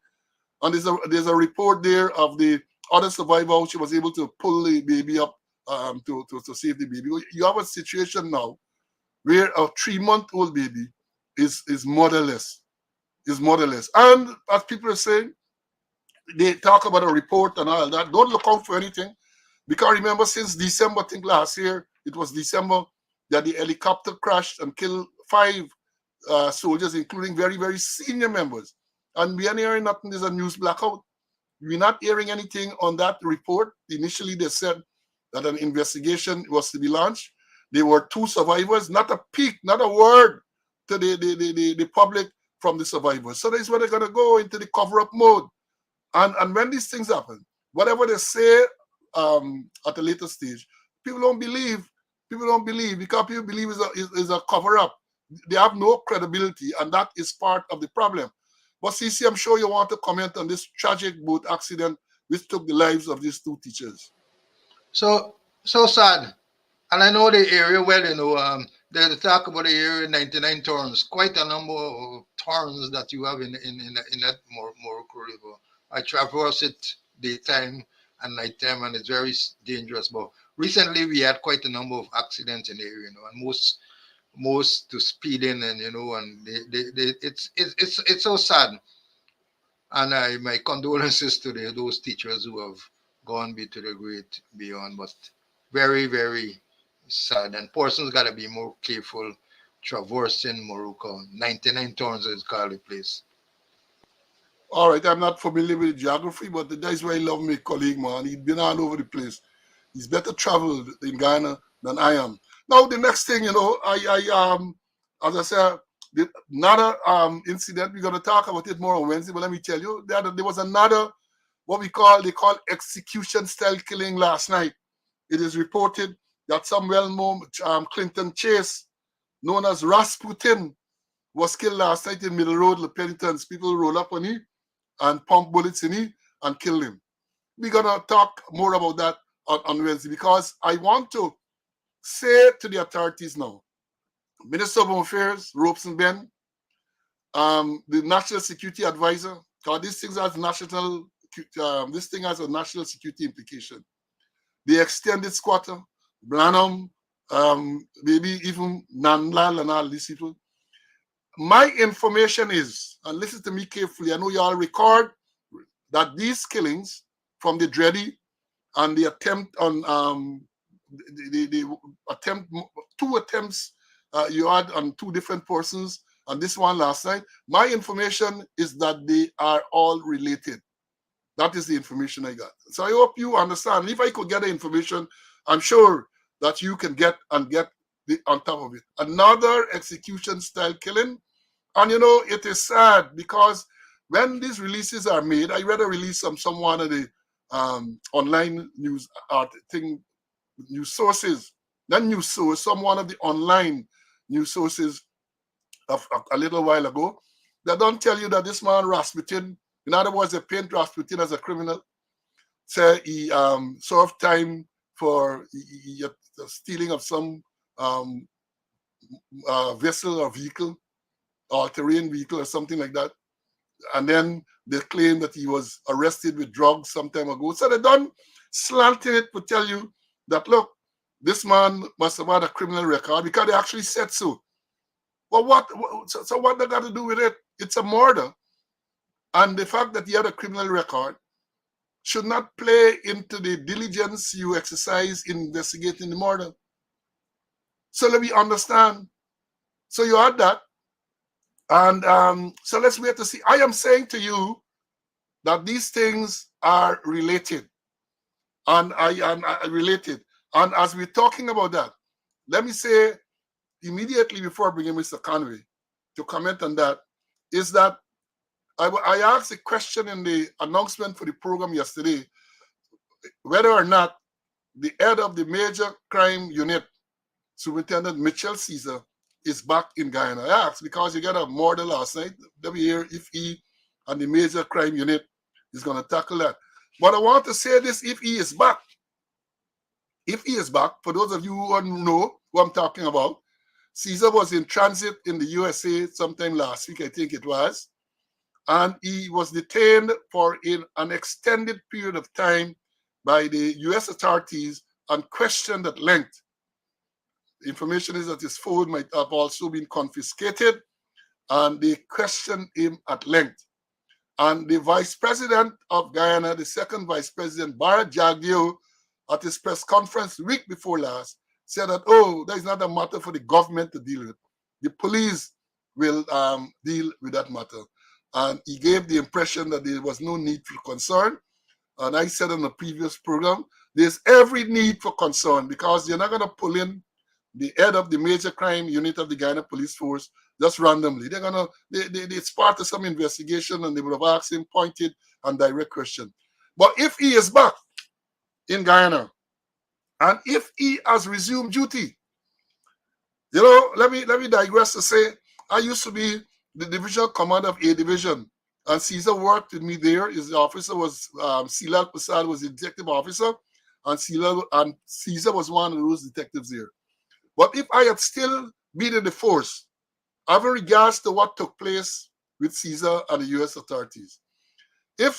And there's a report there of the other survivor how she was able to pull the baby up to save the baby. You have a situation now where a 3-month-old baby is motherless, And as people are saying, they talk about a report and all that. Don't look out for anything. Because remember, since December, I think last year, it was December, that the helicopter crashed and killed 5 soldiers, including very, very senior members. And we are hearing nothing. There's a news blackout. We're not hearing anything on that report. Initially, they said that an investigation was to be launched. There were 2 survivors, not a peep, not a word to the public from the survivors. So that's where they're going to go into the cover-up mode. And when these things happen, whatever they say at a later stage, people don't believe. People don't believe because people believe is a cover-up. They have no credibility, and that is part of the problem. But CC, I'm sure you want to comment on this tragic boat accident which took the lives of these 2 teachers. So sad. And I know the area well, they talk about the area 99 turns, quite a number of turns that you have in that Morocco River. I traverse it daytime and nighttime, and it's very dangerous. But recently we had quite a number of accidents in the area, and most to speeding, and and it's so sad. And my condolences to those teachers who have gone to the great beyond, but very, very sad. And persons got to be more careful traversing Morocco. 99 turns is called the place. All right, I'm not familiar with geography, but that's why I love my colleague, man. He's been all over the place. He's better traveled in Ghana than I am. Now, the next thing, as I said, another incident. We're going to talk about it more on Wednesday, but let me tell you that there was another, what they call execution style killing last night. It is reported that some well-known Clinton Chase, known as Rasputin, was killed last night in Middle Road, Le Penitence. People roll up on him and pump bullets in him and kill him. We're going to talk more about that on Wednesday because I want to say to the authorities now, Minister of Home Affairs, Robeson Ben, the National Security Advisor, because this thing has a national security implication. The extended squatter, Blanham, maybe even Nanlal and all these people. My information is, and listen to me carefully, I know you all record that these killings from the Dreddy and the attempt on the attempt, 2 attempts you had on 2 different persons, and this one last night. My information is that they are all related. That is the information I got. So I hope you understand. If I could get the information, I'm sure that you can get on top of it. Another execution style killing. And it is sad because when these releases are made, I read a release from someone of the online news news sources, not news source, some one of the online news sources of a little while ago. They don't tell you that this man Rasputin, in other words, they paint Rasputin as a criminal. Say he served time for the stealing of some vessel or vehicle, or terrain vehicle or something like that. And then they claim that he was arrested with drugs some time ago. So they done slanted it to tell you that, look, this man must have had a criminal record because they actually said so. Well, what they got to do with it? It's a murder. And the fact that he had a criminal record should not play into the diligence you exercise in investigating the murder. So let me understand. So you had that. And so let's wait to see. I am saying to you that these things are related. And I am related. And as we're talking about that, let me say immediately before bringing Mr. Conway to comment on that, is that I asked a question in the announcement for the program yesterday, whether or not the head of the major crime unit, Superintendent Mitchell Caesar, is back in Guyana. I asked because you got a murder last night. Let me hear if he and the major crime unit is going to tackle that. But I want to say this, if he is back, If he is back, for those of you who don't know who I'm talking about, Caesar was in transit in the USA sometime last week, I think it was, and he was detained for an extended period of time by the US authorities and questioned at length. The information is that his phone might have also been confiscated, and they questioned him at length. And the vice president of Guyana, the second vice president, Barrett Jagdeo, at his press conference the week before last, said that, oh, that is not a matter for the government to deal with. The police will deal with that matter. And he gave the impression that there was no need for concern. And I said in the previous program, there's every need for concern because you're not going to pull in the head of the major crime unit of the Guyana Police Force just randomly. They're gonna it's part of some investigation, and they would have asked him pointed and direct question. But if he is back in Guyana and if he has resumed duty, let me digress to say I used to be the divisional commander of A division, and Caesar worked with me there. His officer was Silal Prasad was the detective officer, and Caesar was one of those detectives there. But if I had still been in the force, having regards to what took place with Caesar and the US authorities, if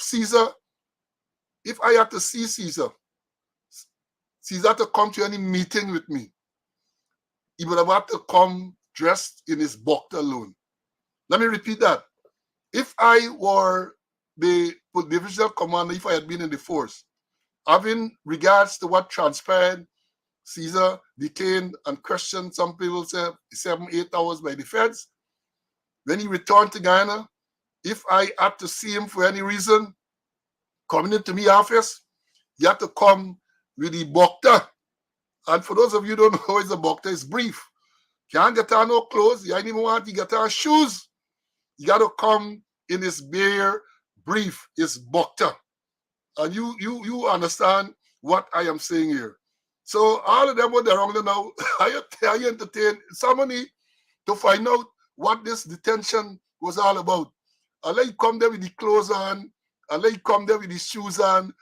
I had to see Caesar to come to any meeting with me, he would have had to come dressed in his Bokta alone. Let me repeat that. If I were the divisional commander, if I had been in the force, having regards to what transpired, Caesar detained and questioned, some people say 7-8 hours by the feds. When he returned to Guyana, if I had to see him for any reason, coming into my office, he had to come with the Bokta. And for those of you who don't know, it's a Bokta, it's brief. Can't get on no clothes. You ain't even want to get on shoes. You got to come in his bare brief, his Bokta. And you understand what I am saying here. So all of them were around now. I entertain somebody to find out what this detention was all about. I let you come there with the clothes on, I let you come there with the shoes on,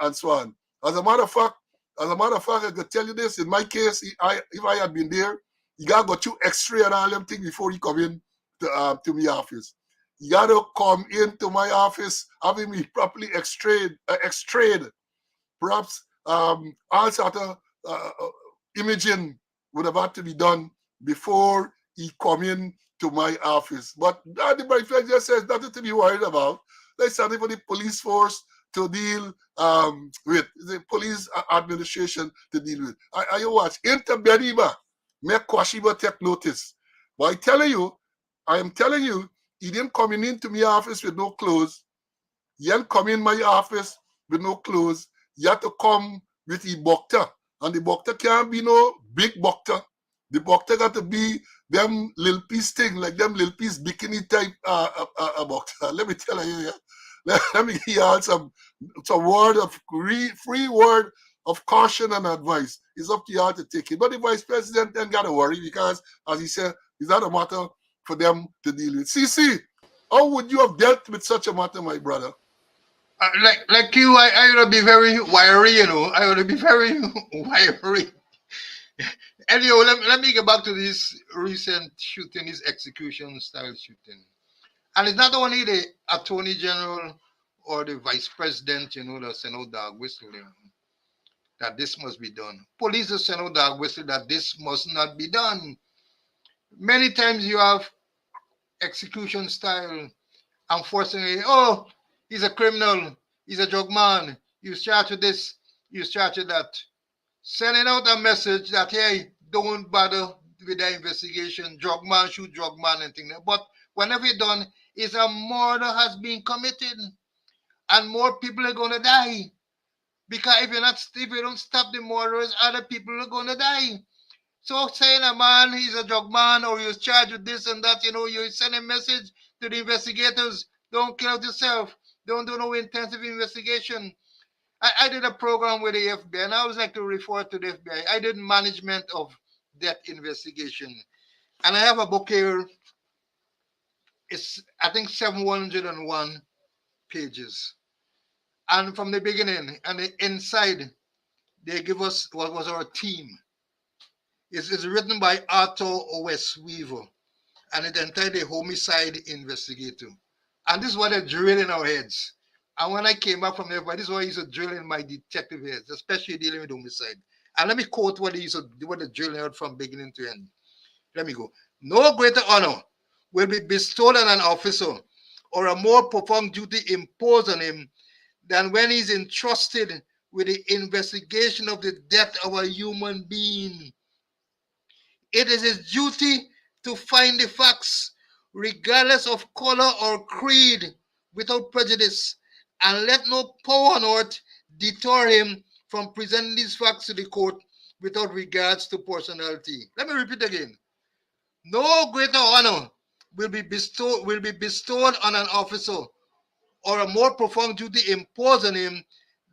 and so on. As a matter of fact, I could tell you this. In my case, if I had been there, you gotta go through X-ray and all them things before you come in to my office. You gotta come into my office having me properly X-rayed. Perhaps all sort of imaging would have had to be done before he come in to my office. But the my friend just says nothing to be worried about. There's something for the police force to deal with, the police administration to deal with. I watch Interberiba, make Kwashiba take notice. But I am telling you, he didn't come into my office with no clothes. He didn't come in my office with no clothes. You have to come with the Bokta. And the Bokta can't be no big Bokta. The Bokta got to be them little piece thing, like them little piece bikini type Bokta. Let me tell you, let me give you all some word of free word of caution and advice. It's up to you all to take it. But the vice president then got to worry because, as he said, it's not a matter for them to deal with. CC, how would you have dealt with such a matter, my brother? Like you, I would be very wiry, I would be very wiry. Anyhow, let me get back to this recent shooting, this execution style shooting. And it's not only the attorney general or the vice president, that send out dog whistle that this must be done. Police have sent out dog whistle that this must not be done. Many times you have execution style. Unfortunately, oh, he's a criminal, he's a drug man, you charged with this, you charged with that. Sending out a message that, hey, don't bother with the investigation, drug man, shoot drug man, and things like that. But whenever you're done, is a murder has been committed, and more people are gonna die. Because if you don't stop the murderers, other people are gonna die. So saying a man he's a drug man or you're charged with this and that, you send a message to the investigators. Don't kill yourself. Don't do no intensive investigation. I did a program with the FBI, and I always like to refer to the FBI. I did management of death investigation. And I have a book here. It's, I think, 701 pages. And from the beginning, and the inside, they give us what was our theme. It's written by Arthur West Weaver, and it's entitled Homicide Investigator. And this is what they drill in our heads. And when I came back from there, this is what he used to drill in my detective heads, especially dealing with homicide. And let me quote what he used to, what they drilling out from beginning to end. Let me go. No greater honor will be bestowed on an officer or a more profound duty imposed on him than when he's entrusted with the investigation of the death of a human being. It is his duty to find the facts, regardless of color or creed, without prejudice, and let no power on earth deter him from presenting these facts to the court without regards to personality. Let me repeat again. No greater honor will be bestowed on an officer or a more profound duty imposed on him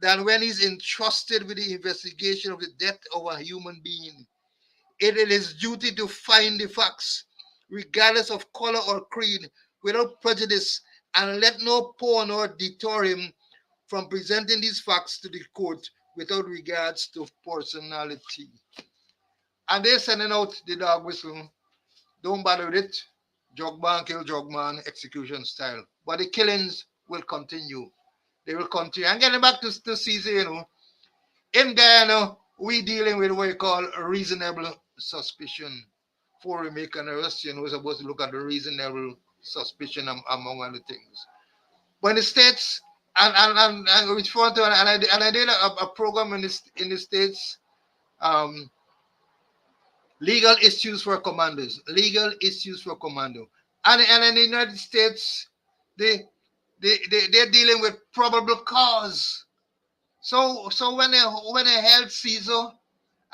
than when he's entrusted with the investigation of the death of a human being. It is his duty to find the facts, regardless of color or creed, without prejudice, and let no power nor deter him from presenting these facts to the court without regards to personality. And they're sending out the dog whistle. Don't bother with it. Jogman kill Jogman execution style. But the killings will continue. They will continue. And getting back to Caesar, in Guyana, we dealing with what we call reasonable suspicion. Before we make an arrest, we're supposed to look at the reasonable suspicion among other things. But in the States, and which front and I did a program in the States, um, legal issues for commanders, legal issues for commando. And in the United States, they, they're dealing with probable cause. So when they held Caesar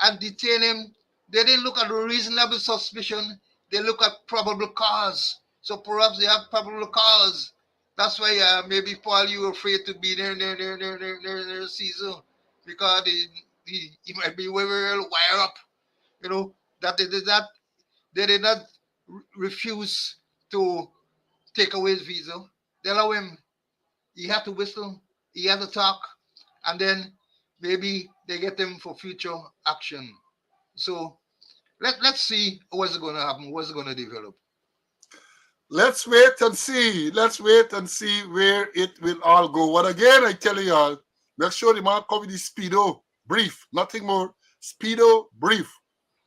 and detain him, they didn't look at reasonable suspicion. They look at probable cause. So perhaps they have probable cause. That's why maybe Paul, you were afraid to be near Caesar because he might be very wire up. You know that they did not refuse to take away his visa. They allow him. He had to whistle. He had to talk, and then maybe they get him for future action. So let's see what's going to happen, what's going to develop. Let's wait and see. Let's wait and see where it will all go. But again, I tell you all, make sure the man cover the speedo brief, nothing more. Speedo brief,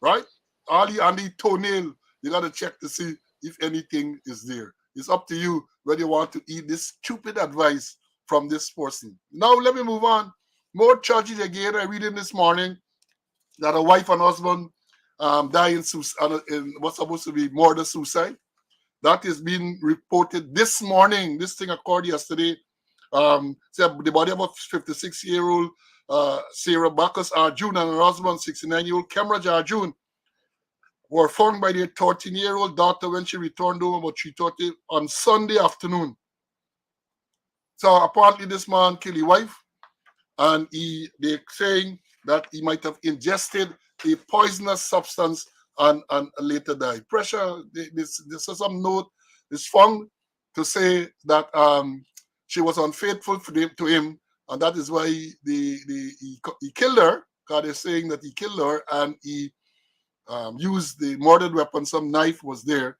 right? All the on the toenail, you gotta check to see if anything is there. It's up to you whether you want to eat this stupid advice from this person. Now let me move on. More charges again. I read in this morning that a wife and husband died in what's supposed to be murder suicide. That is being reported this morning. This thing occurred yesterday. So the body of a 56-year-old Sarah Bacchus Arjun and her husband, 69-year-old Kemraj Arjun, were found by their 13-year-old daughter when she returned home about 3:30 on Sunday afternoon. So apparently this man killed his wife, and they're saying that he might have ingested a poisonous substance and later died. Pressure, this is some note is found to say that she was unfaithful to him, and that is why he killed her, because they're saying that he killed her and he used the murdered weapon. Some knife was there.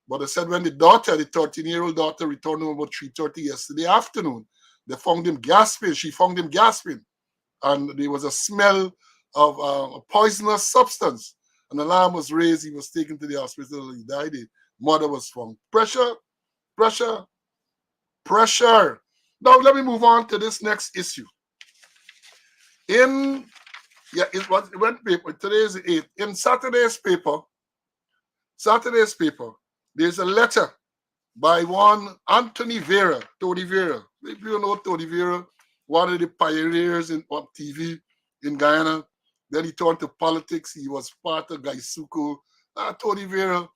But they said when the 13-year-old daughter, returned home about 3:30 yesterday afternoon, they found him gasping. She found him gasping. And there was a smell of a poisonous substance. An alarm was raised. He was taken to the hospital. He died. His mother was found. Pressure, pressure, pressure. Now let me move on to this next issue. It went paper. Today is the 8th. In Saturday's paper, there's a letter by one Tony Vera. If you know Tony Vera, one of the pioneers on TV in Guyana. Then he turned to politics. He was part of Gaisuku. Tony Vera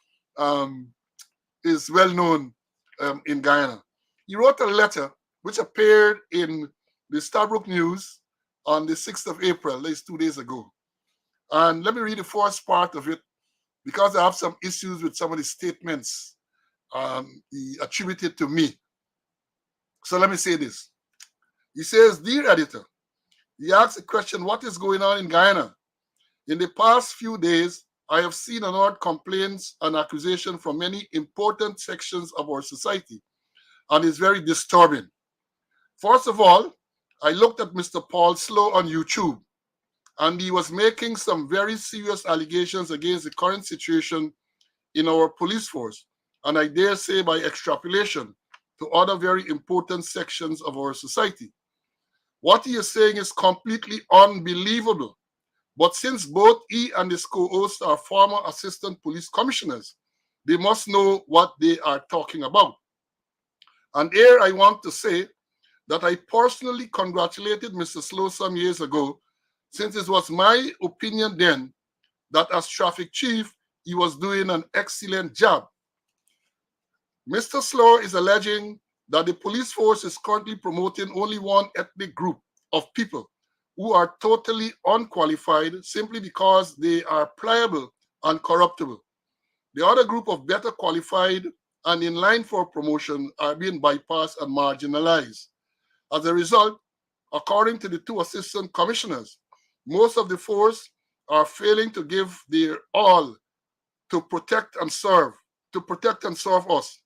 is well known in Guyana. He wrote a letter which appeared in the Starbrook News on the 6th of April, that's 2 days ago. And let me read the first part of it because I have some issues with some of the statements he attributed to me. So let me say this. He says, "Dear editor, He asked the question, what is going on in Guyana? In the past few days, I have seen and heard complaints and accusations from many important sections of our society, and it's very disturbing. First of all, I looked at Mr. Paul Slow on YouTube, and he was making some very serious allegations against the current situation in our police force, and I dare say by extrapolation to other very important sections of our society. What he is saying is completely unbelievable. But since both he and his co-host are former assistant police commissioners, they must know what they are talking about. And here I want to say that I personally congratulated Mr. Slow some years ago, since it was my opinion then that as traffic chief, he was doing an excellent job. Mr. Slow is alleging that the police force is currently promoting only one ethnic group of people who are totally unqualified simply because they are pliable and corruptible. The other group of better qualified and in line for promotion are being bypassed and marginalized. As a result, according to the two assistant commissioners, most of the force are failing to give their all to protect and serve us.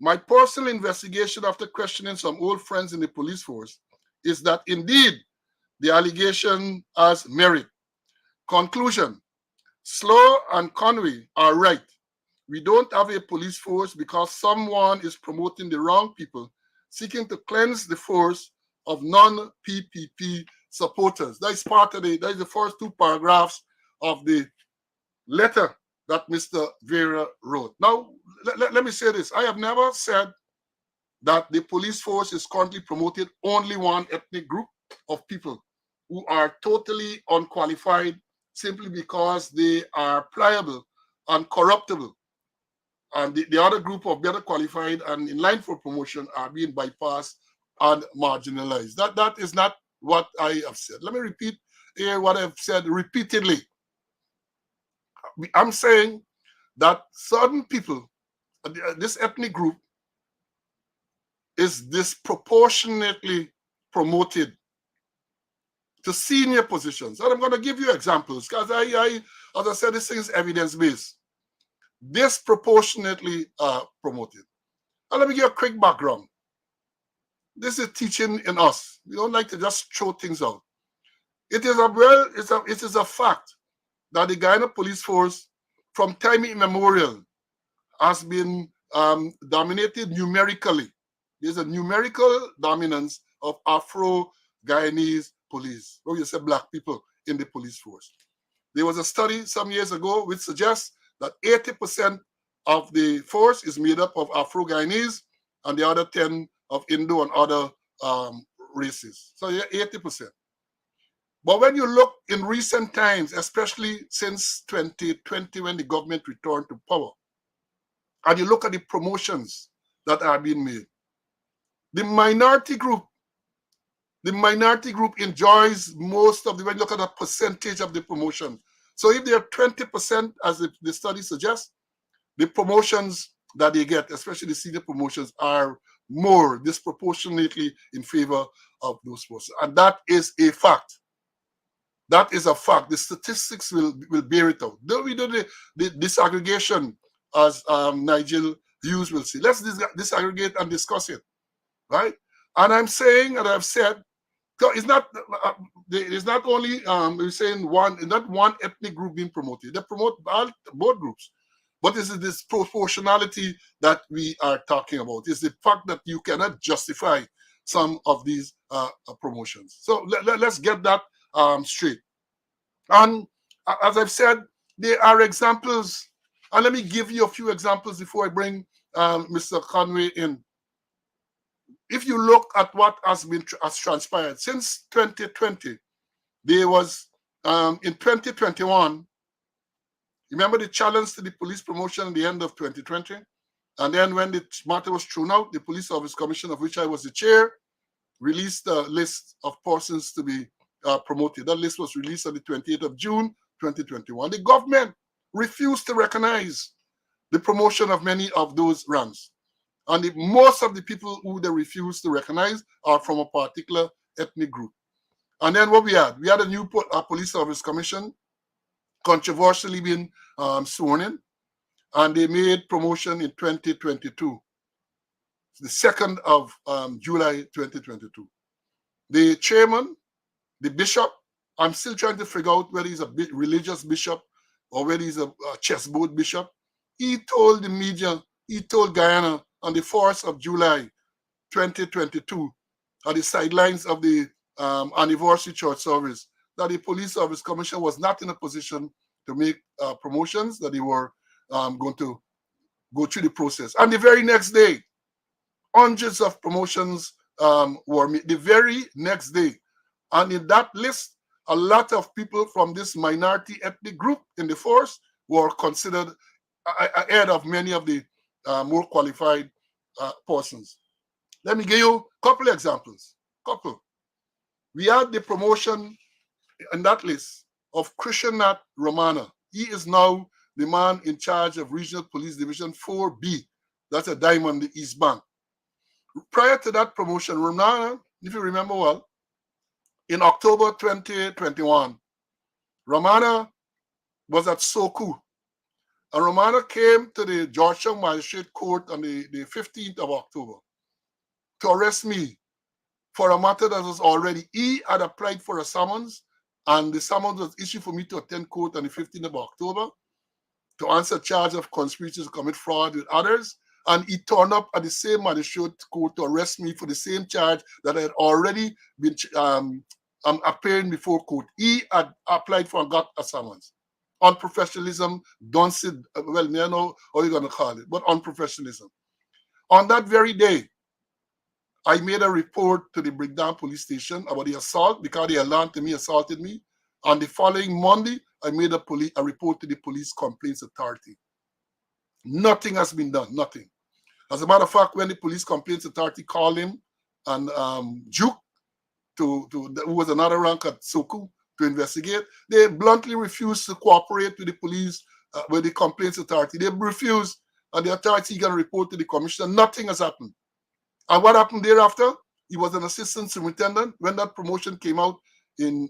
My personal investigation after questioning some old friends in the police force is that indeed the allegation has merit. Conclusion: Slow and Conway are right. We don't have a police force because someone is promoting the wrong people, seeking to cleanse the force of non-PPP supporters. That is that is the first two paragraphs of the letter that Mr. Vera wrote. Now, let me say this. I have never said that the police force is currently promoting only one ethnic group of people who are totally unqualified simply because they are pliable and corruptible. And the other group of better qualified and in line for promotion are being bypassed and marginalized. That is not what I have said. Let me repeat here what I've said repeatedly. I'm saying that certain people, this ethnic group, is disproportionately promoted to senior positions. And I'm going to give you examples because as I said, this thing is evidence-based. Disproportionately promoted. And let me give a quick background. This is teaching in us. We don't like to just throw things out. It is a fact that the Guyana police force, from time immemorial, has been dominated numerically. There's a numerical dominance of Afro-Guyanese police, or you say black people in the police force. There was a study some years ago which suggests that 80% of the force is made up of Afro-Guyanese and the other 10 of Indo and other races. So yeah, 80%. But when you look in recent times, especially since 2020 when the government returned to power, and you look at the promotions that are being made, the minority group enjoys most of the, when you look at the percentage of the promotion. So if they are 20%, as the study suggests, the promotions that they get, especially the senior promotions, are more disproportionately in favor of those forces. And that is a fact. That is a fact. The statistics will bear it out. Don't we do the disaggregation, as Nigel Hughes will see. Let's disaggregate and discuss it, right? And I'm saying, and I've said, so it's not only we're saying not one ethnic group being promoted. They promote both groups, but it's this proportionality that we are talking about. It's the fact that you cannot justify some of these promotions. So let's get that straight. And as I've said, there are examples, and let me give you a few examples before I bring Mr. Conway in. If you look at what has transpired since 2020, there was in 2021. Remember the challenge to the police promotion at the end of 2020, and then when the matter was thrown out, the Police Service Commission, of which I was the chair, released a list of persons to be promoted. That list was released on the 28th of June 2021. The government refused to recognize the promotion of many of those ranks. And most of the people who they refuse to recognize are from a particular ethnic group. And then what we had? We had a new police service commission, controversially being sworn in, and they made promotion in 2022, the 2nd of July 2022. The chairman, the bishop, I'm still trying to figure out whether he's a religious bishop or whether he's a chessboard bishop. He told the media, he told Guyana on the 4th of July 2022, at the sidelines of the anniversary church service, that the police service commission was not in a position to make promotions, that they were going to go through the process. And the very next day, hundreds of promotions were made. The very next day. And in that list, a lot of people from this minority ethnic group in the force were considered ahead of many of the more qualified persons. Let me give you a couple of examples. Couple. We had the promotion in that list of Krishnanath Romana. He is now the man in charge of Regional Police Division 4B. That's a diamond, the East Bank. Prior to that promotion, Romana, if you remember well, in October 2021, Romana was at Soku. And Romana came to the Georgetown Magistrate Court on the 15th of October to arrest me for a matter that was already, he had applied for a summons, and the summons was issued for me to attend court on the 15th of October to answer charge of conspiracy to commit fraud with others. And he turned up at the same magistrate court to arrest me for the same charge that I had already been appearing before court. He had applied for and got a summons. Unprofessionalism, don't sit, well, you know how you're going to call it, but unprofessionalism. On that very day, I made a report to the Breakdown police station about the assault because the alarm to me assaulted me. On the following Monday, I made a report to the Police Complaints Authority. Nothing has been done, nothing. As a matter of fact, when the Police Complaints Authority called him and Duke, who was another rank at Soku, to investigate, they bluntly refused to cooperate with the police, with the Complaints Authority. They refused, and the authority got a report to the commissioner. Nothing has happened. And what happened thereafter? He was an assistant superintendent. When that promotion came out in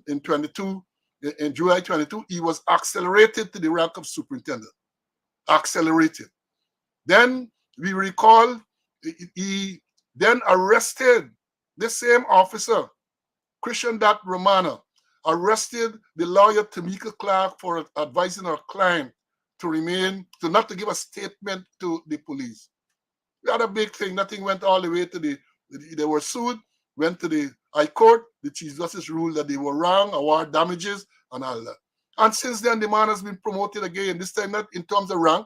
July 22, he was accelerated to the rank of superintendent. Accelerated. Then we recall he then arrested the same officer, Krishnanath Romana, arrested the lawyer Tamika Clark for advising her client to not to give a statement to the police. We had a big thing. Nothing went all the way to they were sued, went to the High Court. The Chief Justice ruled that they were wrong, award damages, and all that. And since then, the man has been promoted again, this time not in terms of rank,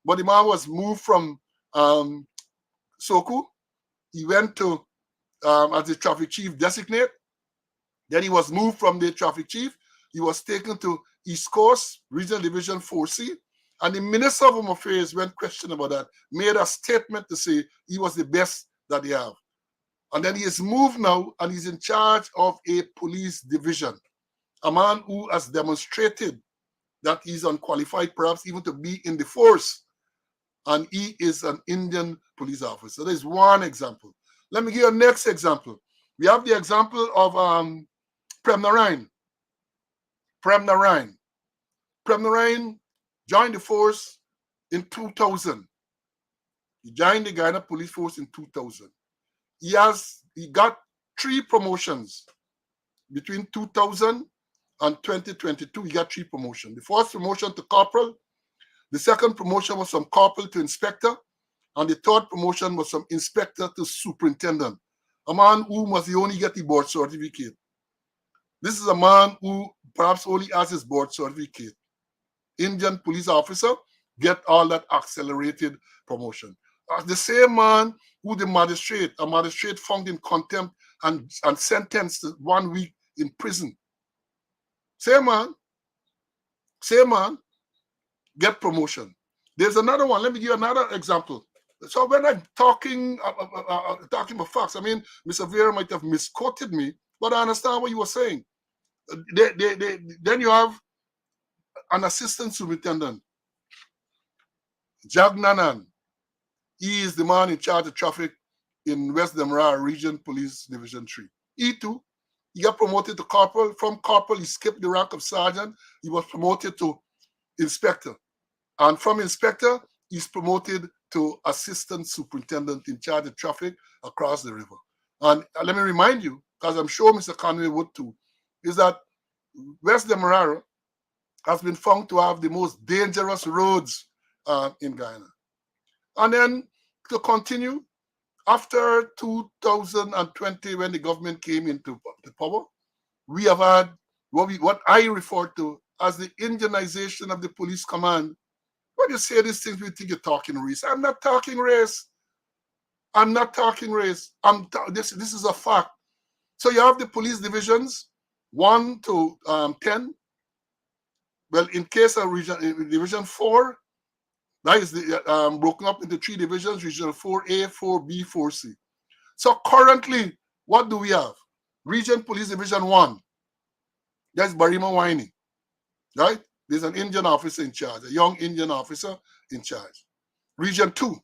but the man was moved from Soku. He went to, as the traffic chief designate. Then he was moved from the traffic chief. He was taken to East Coast, Regional Division 4C. And the Minister of Home Affairs, when questioned about that, made a statement to say he was the best that they have. And then he is moved now, and he's in charge of a police division. A man who has demonstrated that he's unqualified, perhaps even to be in the force. And he is an Indian police officer. There's one example. Let me give you a next example. We have the example of Prem Narayan. Prem Narayan joined the force in 2000. He joined the Guyana Police Force in 2000. He got 3 promotions between 2000 and 2022. He got 3 promotions. The first promotion to corporal, the second promotion was from corporal to inspector, and the third promotion was from inspector to superintendent. A man who must only get the board certificate. This is a man who perhaps only has his board certificate. Indian police officer get all that accelerated promotion. The same man who a magistrate found in contempt and sentenced to 1 week in prison. Same man, get promotion. There's another one. Let me give you another example. So when I'm talking about facts, I mean, Mr. Vera might have misquoted me, but I understand what you were saying. Then you have an assistant superintendent, Jagnanan. He is the man in charge of traffic in West Demerara Region Police Division 3. He too He got promoted to corporal. From corporal, he skipped the rank of sergeant. He was promoted to inspector. And from inspector, he's promoted to assistant superintendent in charge of traffic across the river. And let me remind you, because I'm sure Mr. Conway would too, is that West Demerara has been found to have the most dangerous roads in Guyana. And then to continue, after 2020, when the government came into the power, we have had what I refer to as the indigenization of the police command. When you say these things, we think you're talking race. I'm not talking race. I'm not talking race. This is a fact. So you have the police divisions, 1 to 10. Well, in case of division 4, that is broken up into 3 divisions: region 4A, 4B, 4C. So currently, what do we have? Region Police Division 1. That's Barima Winey, right? There's an Indian officer in charge, a young Indian officer in charge. Region 2,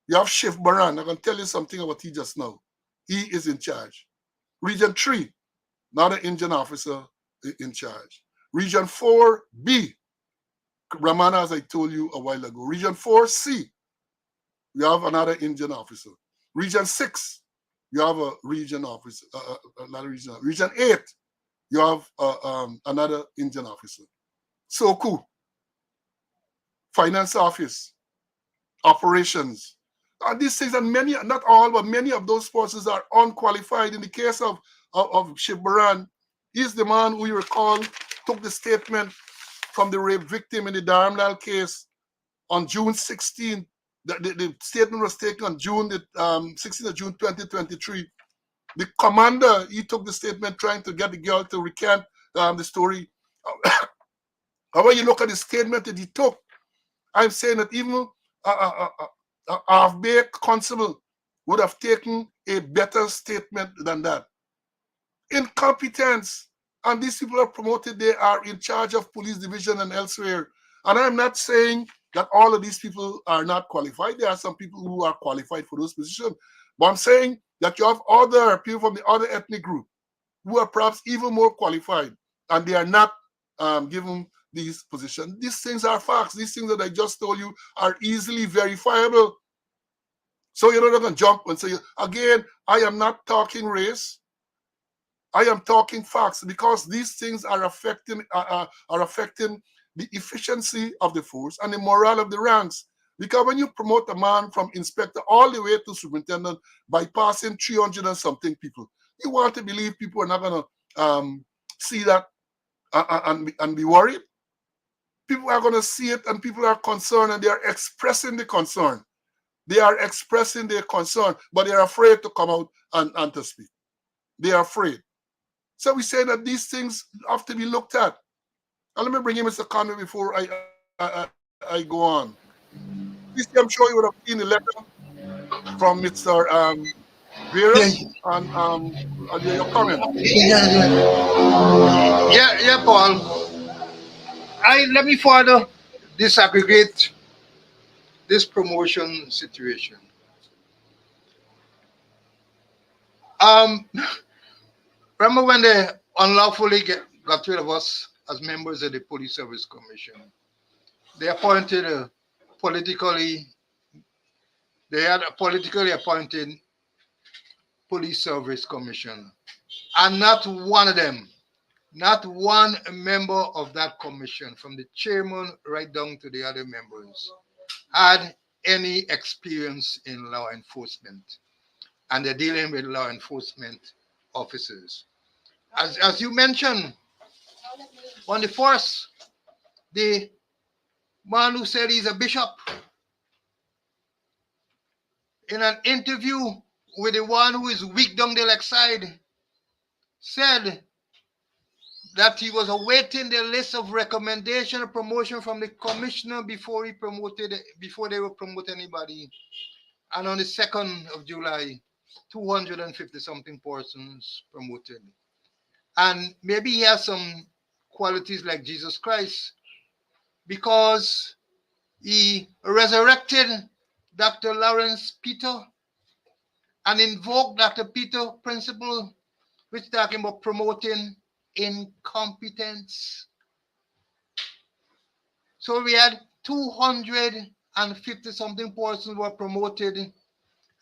you have Shiv Baran. I can tell you something about he just now. He is in charge. Region 3, another Indian officer in charge. Region 4B, Ramana, as I told you a while ago. Region 4C, you have another Indian officer. Region 6, you have a region officer, another region. Region 8, you have another Indian officer. SOKU, finance office, operations. These things, and many, not all, but many of those forces are unqualified. In the case of Shibbaran, he's the man who you recall took the statement from the rape victim in the Dharamlal case on June 16th. The statement was taken on June 16th of June 2023. The commander, he took the statement trying to get the girl to recant the story. However, you look at the statement that he took, I'm saying that even a half-baked constable would have taken a better statement than that. Incompetence. And these people are promoted, they are in charge of police division and elsewhere. And I'm not saying that all of these people are not qualified. There are some people who are qualified for those positions. But I'm saying that you have other people from the other ethnic group who are perhaps even more qualified, and they are not given these positions. These things are facts. These things that I just told you are easily verifiable. So you're not going to jump and say, again, I am not talking race. I am talking facts, because these things are affecting the efficiency of the force and the morale of the ranks. Because when you promote a man from inspector all the way to superintendent, bypassing 300 and something people, you want to believe people are not going to see that and be worried. People are going to see it, and people are concerned, and they are expressing the concern. They are expressing their concern, but they are afraid to come out and to speak. They are afraid. So we say that these things have to be looked at. And let me bring in Mr. Conway before I go on. Please, I'm sure you would have seen the letter from Mr. Vera Yeah, and your comment. yeah, Paul. I let me further disaggregate this promotion situation. Um, Remember when they unlawfully got rid of us as members of the Police Service Commission? They appointed a politically, they had a politically appointed Police Service Commission, and not one of them, not one member of that commission, from the chairman right down to the other members, had any experience in law enforcement, and they're dealing with law enforcement officers. As you mentioned, on the force, the man who said he's a bishop, in an interview with the one who is weak down the lakeside, said that he was awaiting the list of recommendation or promotion from the commissioner before they would promote anybody. And on the 2nd of July, 250 something persons promoted. And maybe he has some qualities like Jesus Christ, because he resurrected Dr. Lawrence Peter and invoked Dr. Peter principle which talking about promoting incompetence. So we had 250 something persons were promoted,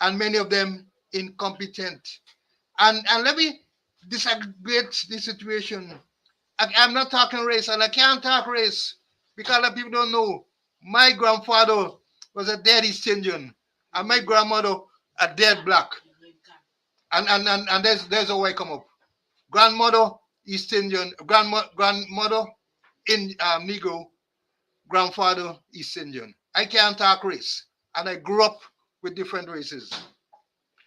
and many of them incompetent. And let me disaggregate the situation. I'm not talking race, and I can't talk race because a lot of people don't know. My grandfather was a dead East Indian, and my grandmother a dead black. And there's a way come up. Grandmother East Indian, grandmother in Negro, grandfather East Indian. I can't talk race, and I grew up with different races.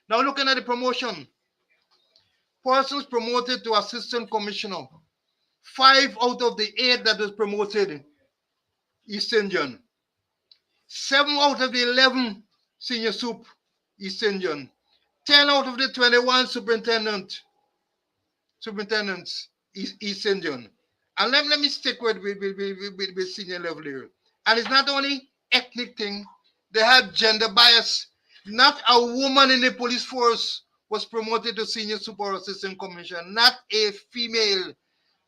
Now looking at the promotion, persons promoted to assistant commissioner. 5 out of the 8 that was promoted East Indian. 7 out of the 11 senior soup East Indian. 10 out of the 21 superintendents East Indian. And let me stick with senior level here. And it's not only ethnic thing, they had gender bias. Not a woman in the police force was promoted to senior super assistant commissioner, not a female.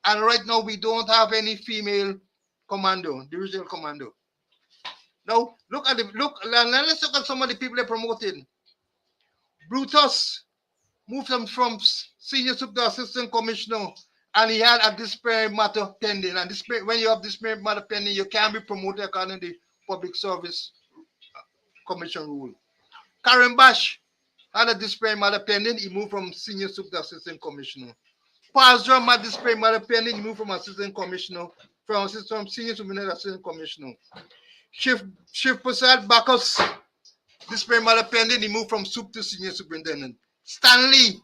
And right now we don't have any female commando, divisional commando. Now let's look at some of the people they promoted. Brutus moved him from senior super assistant commissioner, and he had a disciplinary matter pending. And when you have disciplinary matter pending, you can't be promoted according to the Public Service Commission rule. Karen Bash had a disciplinary matter pending. He moved from senior super assistant commissioner. Pastor had disciplinary matter pending. He moved from assistant commissioner, from senior superintendent assistant commissioner. Chief Prasad Bacchus, disciplinary matter pending. He moved from soup to senior superintendent. Stanley,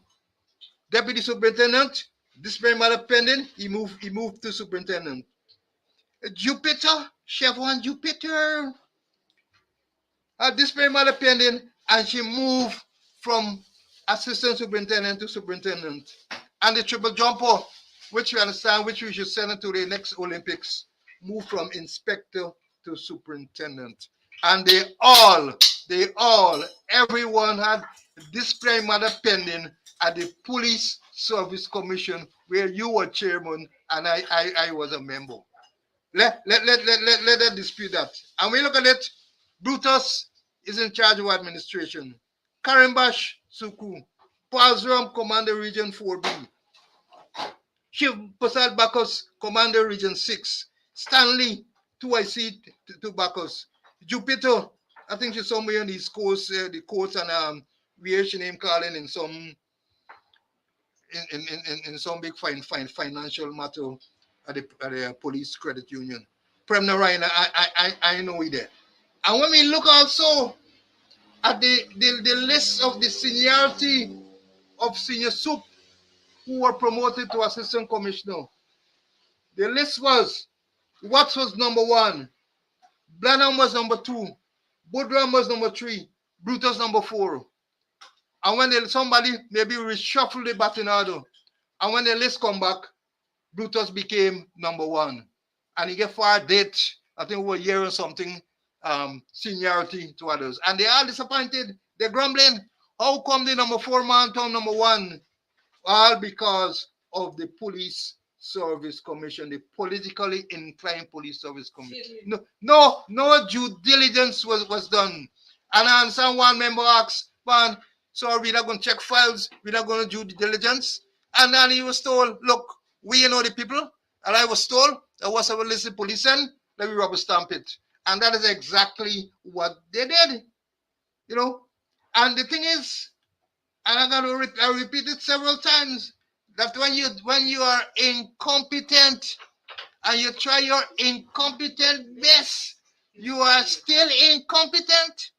deputy superintendent, disciplinary matter pending. He moved to superintendent. Jupiter, Chevron Jupiter, had disciplinary matter pending, and she moved from assistant superintendent to superintendent. And the triple jumper, which we understand, which we should send to the next Olympics, moved from inspector to superintendent. And everyone had disciplinary matter pending at the Police Service Commission, where you were chairman and I was a member. Let us dispute that. And we look at it, Brutus is in charge of administration. Karimbash Suku, Pazram, Commander Region 4B. Chief Prasad Bacchus, Commander Region 6. Stanley, 2IC, 2 Bacchus. Jupiter, I think she's somewhere on these courts, the courts and variation name calling in some in some big financial matter at the police credit union. Prem Narayan, I know it there. And when we look also at the list of the seniority of senior soup who were promoted to assistant commissioner, the list was Watts was number 1, Blanham was number 2, Budram was number 3, Brutus number 4. And when somebody maybe reshuffle the batting order, and when the list come back, Brutus became number 1. And he get far date, I think over a year or something, seniority to others. And they are disappointed. They're grumbling. How come the number 4 man turn number 1? All because of the Police Service Commission, the politically inclined Police Service Commission. No due diligence was done. And I understand one member asked, man, so we're not going to check files, we're not going to do the diligence. And then he was told, look, we know the people. And I was told that was a listed policeman, let me rubber stamp it. And that is exactly what they did. You know, and the thing is, and I'm going to repeat it several times, that when you are incompetent and you try your incompetent best, you are still incompetent.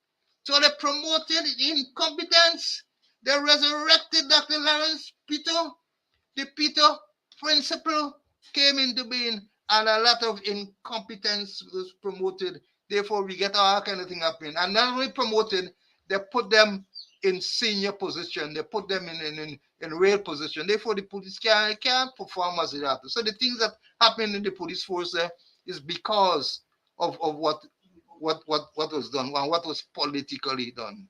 So they promoted incompetence. They resurrected Dr. Lawrence Peter. The Peter principle came into being, and a lot of incompetence was promoted. Therefore, we get all kind of thing happening. And not only promoted, they put them in senior position. They put them in real position. Therefore, the police can't perform as it happens. So the things that happen in the police force is because of what was done and what was politically done.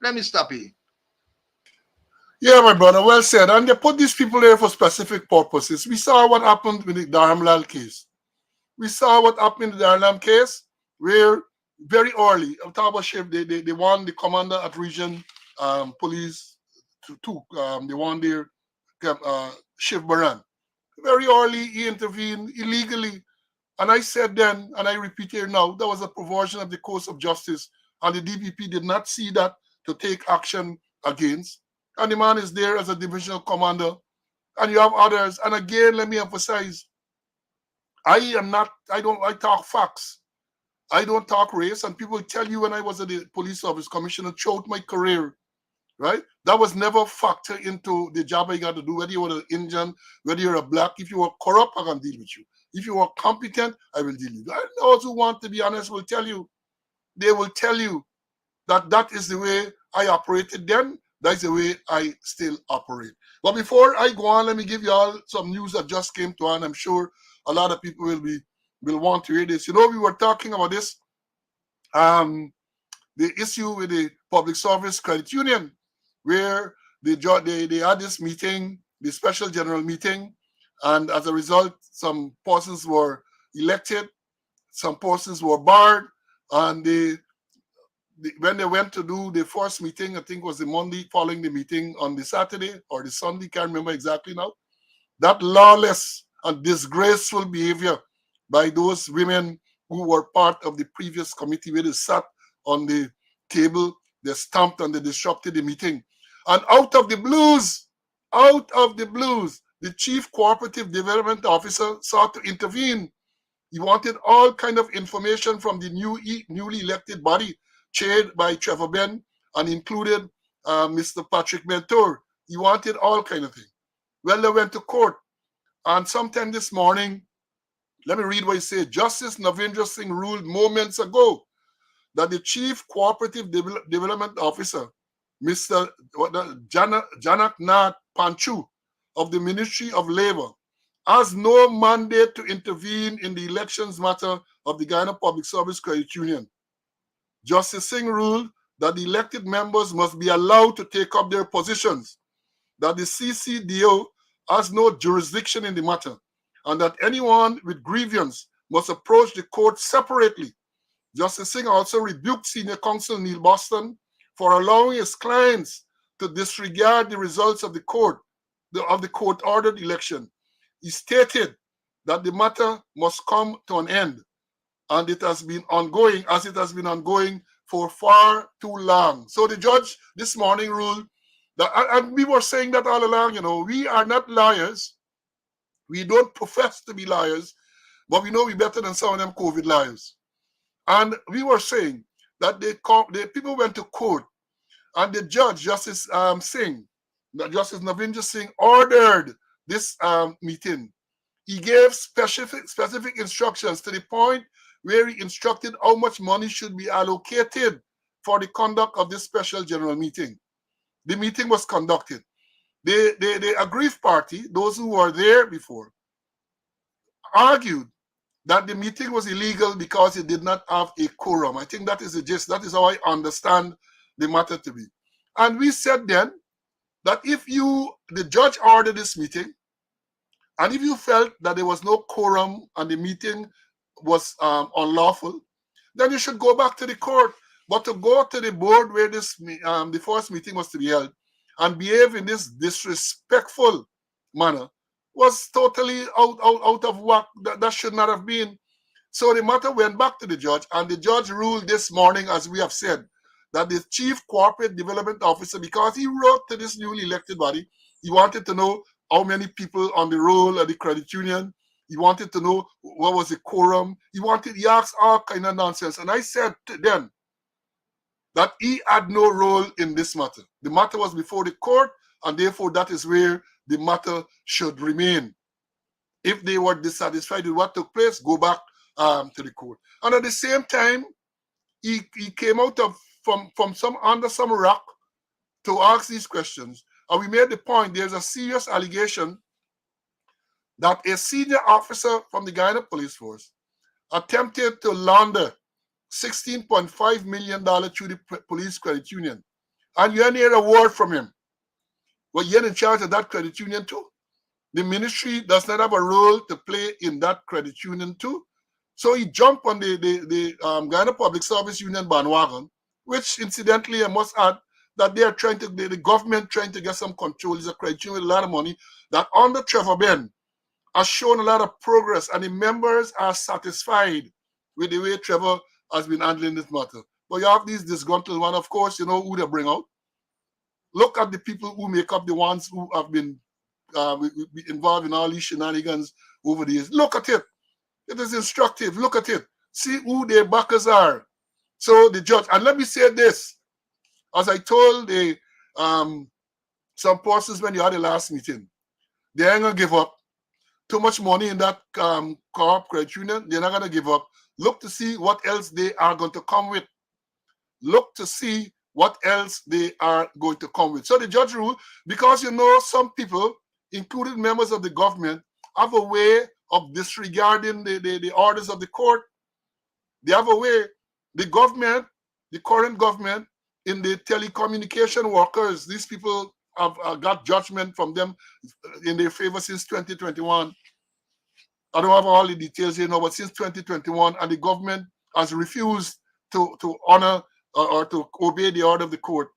Let me stop here. Yeah, my brother, well said. And they put these people there for specific purposes. We saw what happened with the Dharamlal case. We saw what happened in the Dharamlal case, where very early, Ottawa Chief, they won the commander at region police they won their Chief Baran. Very early, he intervened illegally. And I said then, and I repeat here now, that was a perversion of the course of justice. And the DPP did not see that to take action against. And the man is there as a divisional commander. And you have others. And again, let me emphasize, I talk facts. I don't talk race. And people tell you when I was at the police office commissioner throughout my career, right? That was never factored into the job I got to do, whether you were an Indian, whether you're a black. If you were corrupt, I can deal with you. If you are competent, I will deal with you. And those who want to be honest will tell you, they will tell you that that is the way I operated then. That's the way I still operate. But before I go on, let me give you all some news that just came to an. I'm sure a lot of people will want to hear this. You know, we were talking about this, the issue with the public service credit union, where they had this meeting, the special general meeting, and as a result, some persons were elected, some persons were barred, and when they went to do the first meeting, I think it was the Monday following the meeting on the Saturday or the Sunday, can't remember exactly now. That lawless and disgraceful behavior by those women who were part of the previous committee where they sat on the table, they stamped and they disrupted the meeting. And out of the blues, the chief cooperative development officer sought to intervene. He wanted all kind of information from the newly elected body chaired by Trevor Ben and included Mr. Patrick Mentor. He wanted all kind of things. Well, they went to court. And sometime this morning, let me read what he said. Justice Navendra Singh ruled moments ago that the Chief Cooperative Development Officer, Mr. Janak Nath Panchu of the Ministry of Labor, has no mandate to intervene in the elections matter of the Guyana Public Service Credit Union. Justice Singh ruled that the elected members must be allowed to take up their positions, that the CCDO has no jurisdiction in the matter, and that anyone with grievance must approach the court separately. Justice Singh also rebuked Senior Counsel Neil Boston for allowing his clients to disregard the results of the court-ordered election. He stated that the matter must come to an end, and it has been ongoing for far too long. So the judge this morning ruled that, and we were saying that all along, we are not liars. We don't profess to be liars, but we know we're better than some of them COVID liars. And we were saying that the people went to court, and the judge, Justice Justice Navendra Singh, ordered this meeting. He gave specific instructions to the point where he instructed how much money should be allocated for the conduct of this special general meeting. The meeting was conducted. The aggrieved party, those who were there before, argued that the meeting was illegal because it did not have a quorum. I think that is the gist. That is how I understand the matter to be. And we said then that if the judge ordered this meeting, and if you felt that there was no quorum and the meeting was unlawful, then you should go back to the court. But to go to the board where the first meeting was to be held and behave in this disrespectful manner was totally out of whack. That should not have been. So the matter went back to the judge, and the judge ruled this morning, as we have said, that the Chief Corporate Development Officer, because he wrote to this newly elected body, he wanted to know how many people on the roll of the credit union. He wanted to know what was the quorum. He asked all kind of nonsense. And I said to them that he had no role in this matter. The matter was before the court, and therefore that is where the matter should remain. If they were dissatisfied with what took place, go back to the court. And at the same time, he came out from under some rock to ask these questions. And we made the point, there's a serious allegation that a senior officer from the Guyana Police Force attempted to launder $16.5 million through the police credit union. And you didn't hear a word from him. Well, you're in charge of that credit union too. The ministry does not have a role to play in that credit union too. So he jumped on the Ghana Public Service Union bandwagon, which incidentally I must add that they are trying to, the government trying to get some control. Is a credit union with a lot of money that under Trevor Ben has shown a lot of progress, and the members are satisfied with the way Trevor has been handling this matter. But you have these disgruntled one, of course, you know who they bring out. Look at the people who make up the ones who have been involved in all these shenanigans over the years. Look at it. It is instructive. Look at it. See who their backers are. So the judge, and let me say this, as I told the some persons when you had the last meeting, they ain't gonna give up. Too much money in that co-op credit union, they're not gonna give up. Look to see what else they are going to come with. Look to see what else they are going to come with. So the judge ruled, because you know some people, including members of the government, have a way of disregarding the orders of the court. They have a way. The government, the current government, in the telecommunication workers, these people have got judgment from them in their favor since 2021. I don't have all the details here now, but since 2021, and the government has refused to honor or to obey the order of the court.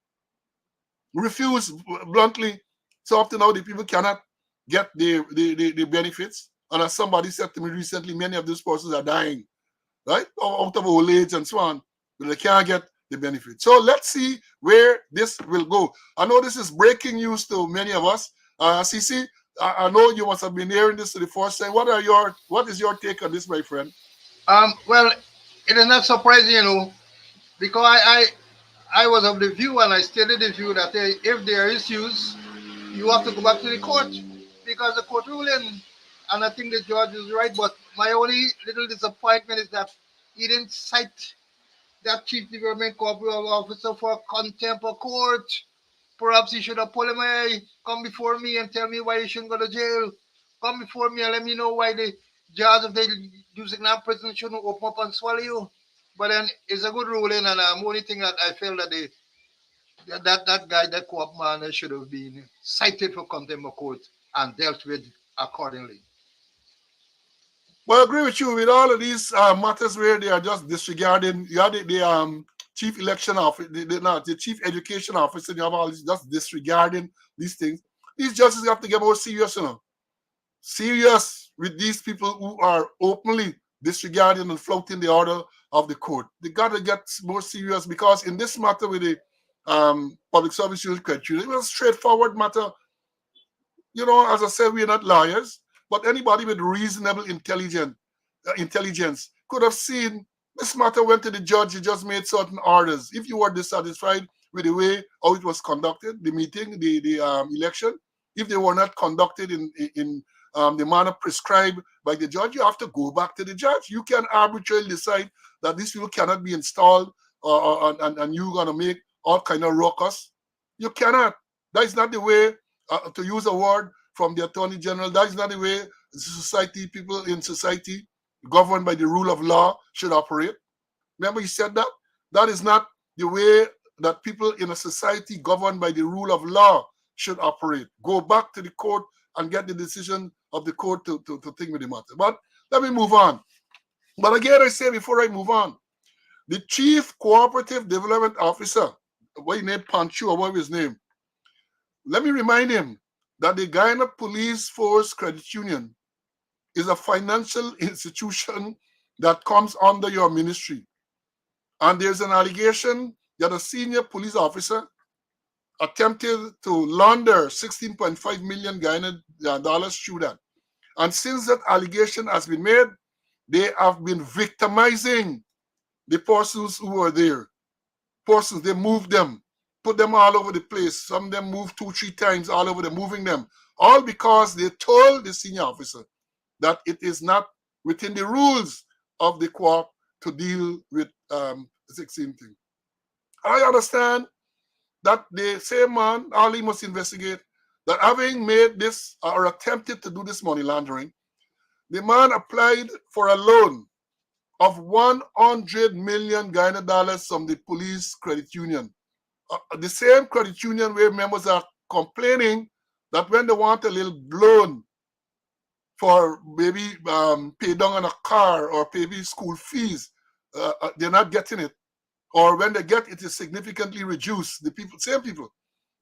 Refuse bluntly. So up to now, the people cannot get the benefits. And as somebody said to me recently, many of these persons are dying, right? Out of old age and so on. But they can't get the benefit. So let's see where this will go. I know this is breaking news to many of us. CC, I know you must have been hearing this for the first time. What is your take on this, my friend? Well, it is not surprising, because I was of the view, and I stated the view that if there are issues, you have to go back to the court because the court ruling, and I think the judge is right. But my only little disappointment is that he didn't cite that chief development corporate officer for contempt of court. Perhaps he should have pulled him away, come before me and tell me why he shouldn't go to jail. Come before me and let me know why the judge, if they do signal prison, shouldn't open up and swallow you. But then it's a good ruling, and the only thing that I feel that that guy, that co-op man, should have been cited for contempt of court and dealt with accordingly. Well, I agree with you with all of these matters where they are just disregarding. You have the chief election officer, the chief education officer, you have all these just disregarding these things. These judges have to get more serious, serious with these people who are openly disregarding and flouting the order of the court. They got to get more serious, because in this matter with the public service union credit union, it was a straightforward matter. As I said, we are not lawyers, but anybody with reasonable intelligence could have seen this matter went to the judge. He just made certain orders. If you were dissatisfied with the way how it was conducted, the meeting, the election, if they were not conducted in the manner prescribed by the judge, you have to go back to the judge. You can arbitrarily decide that these people cannot be installed, and you're going to make all kind of ruckus. You cannot. That is not the way, to use a word from the Attorney General, that is not the way society, people in society governed by the rule of law should operate. Remember, he said that? That is not the way that people in a society governed by the rule of law should operate. Go back to the court and get the decision of the court to think with the matter. But let me move on. But again, I say before I move on, the Chief Cooperative Development Officer, what he named Panchu, or what was his name, let me remind him that the Guyana Police Force Credit Union is a financial institution that comes under your ministry. And there's an allegation that a senior police officer attempted to launder 16.5 million Guyana dollars through that. And since that allegation has been made, they have been victimizing the persons who were there. Persons, they moved them, put them all over the place. Some of them moved 2-3 times all over, them moving them. All because they told the senior officer that it is not within the rules of the co-op to deal with the 16 thing. I understand that the same man, all he must investigate, that having made this or attempted to do this money laundering, the man applied for a loan of 100 million Guyana dollars from the police credit union. The same credit union where members are complaining that when they want a little loan for maybe pay down on a car or maybe school fees, they're not getting it. Or when they get it is significantly reduced, the people, same people.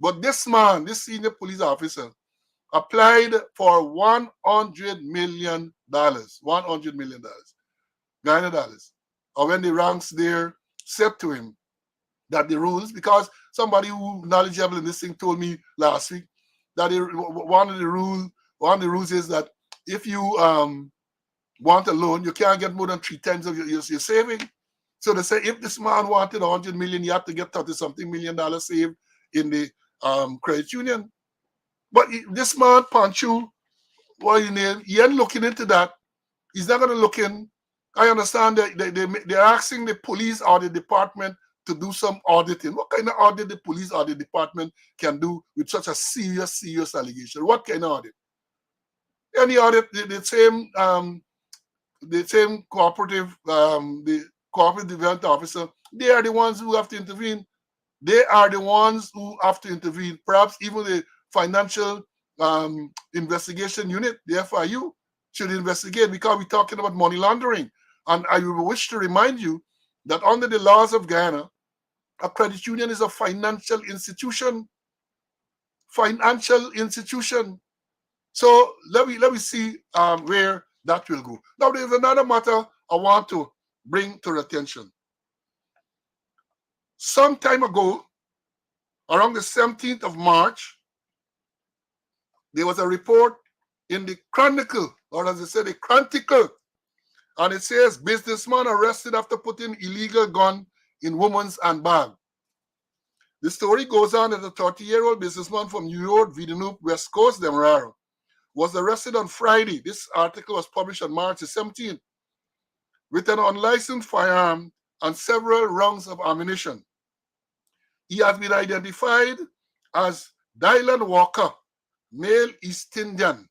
But this man, this senior police officer, applied for $100 million, $100 million, Ghana dollars. Or when the ranks there said to him that the rules, because somebody who knowledgeable in this thing told me last week that one of the rules is that if you want a loan, you can't get more than 3 times of your saving. So they say if this man wanted 100 million, you have to get 30 something $million saved in the credit union. But this man, Panchu, what you name, he ain't looking into that. He's not going to look in. I understand that they're asking the police or the department to do some auditing. What kind of audit the police or the department can do with such a serious allegation? What kind of audit? Any audit, the same cooperative, the cooperative development officer, they are the ones who have to intervene. They are the ones who have to intervene. Perhaps even the financial investigation unit, the FIU, should investigate because we're talking about money laundering. And I wish to remind you that under the laws of Ghana, a credit union is a financial institution. Financial institution. So let me see where that will go. Now there's another matter I want to bring to your attention. Some time ago, around the 17th of March, there was a report in the Chronicle, or as they say, the Chronicle, and it says businessman arrested after putting illegal gun in woman's handbag. The story goes on that a 30-year-old businessman from New York, Villeneuve, West Coast, Demerara, was arrested on Friday. This article was published on March 17th with an unlicensed firearm and several rounds of ammunition. He has been identified as Dylan Walker, male East Indian.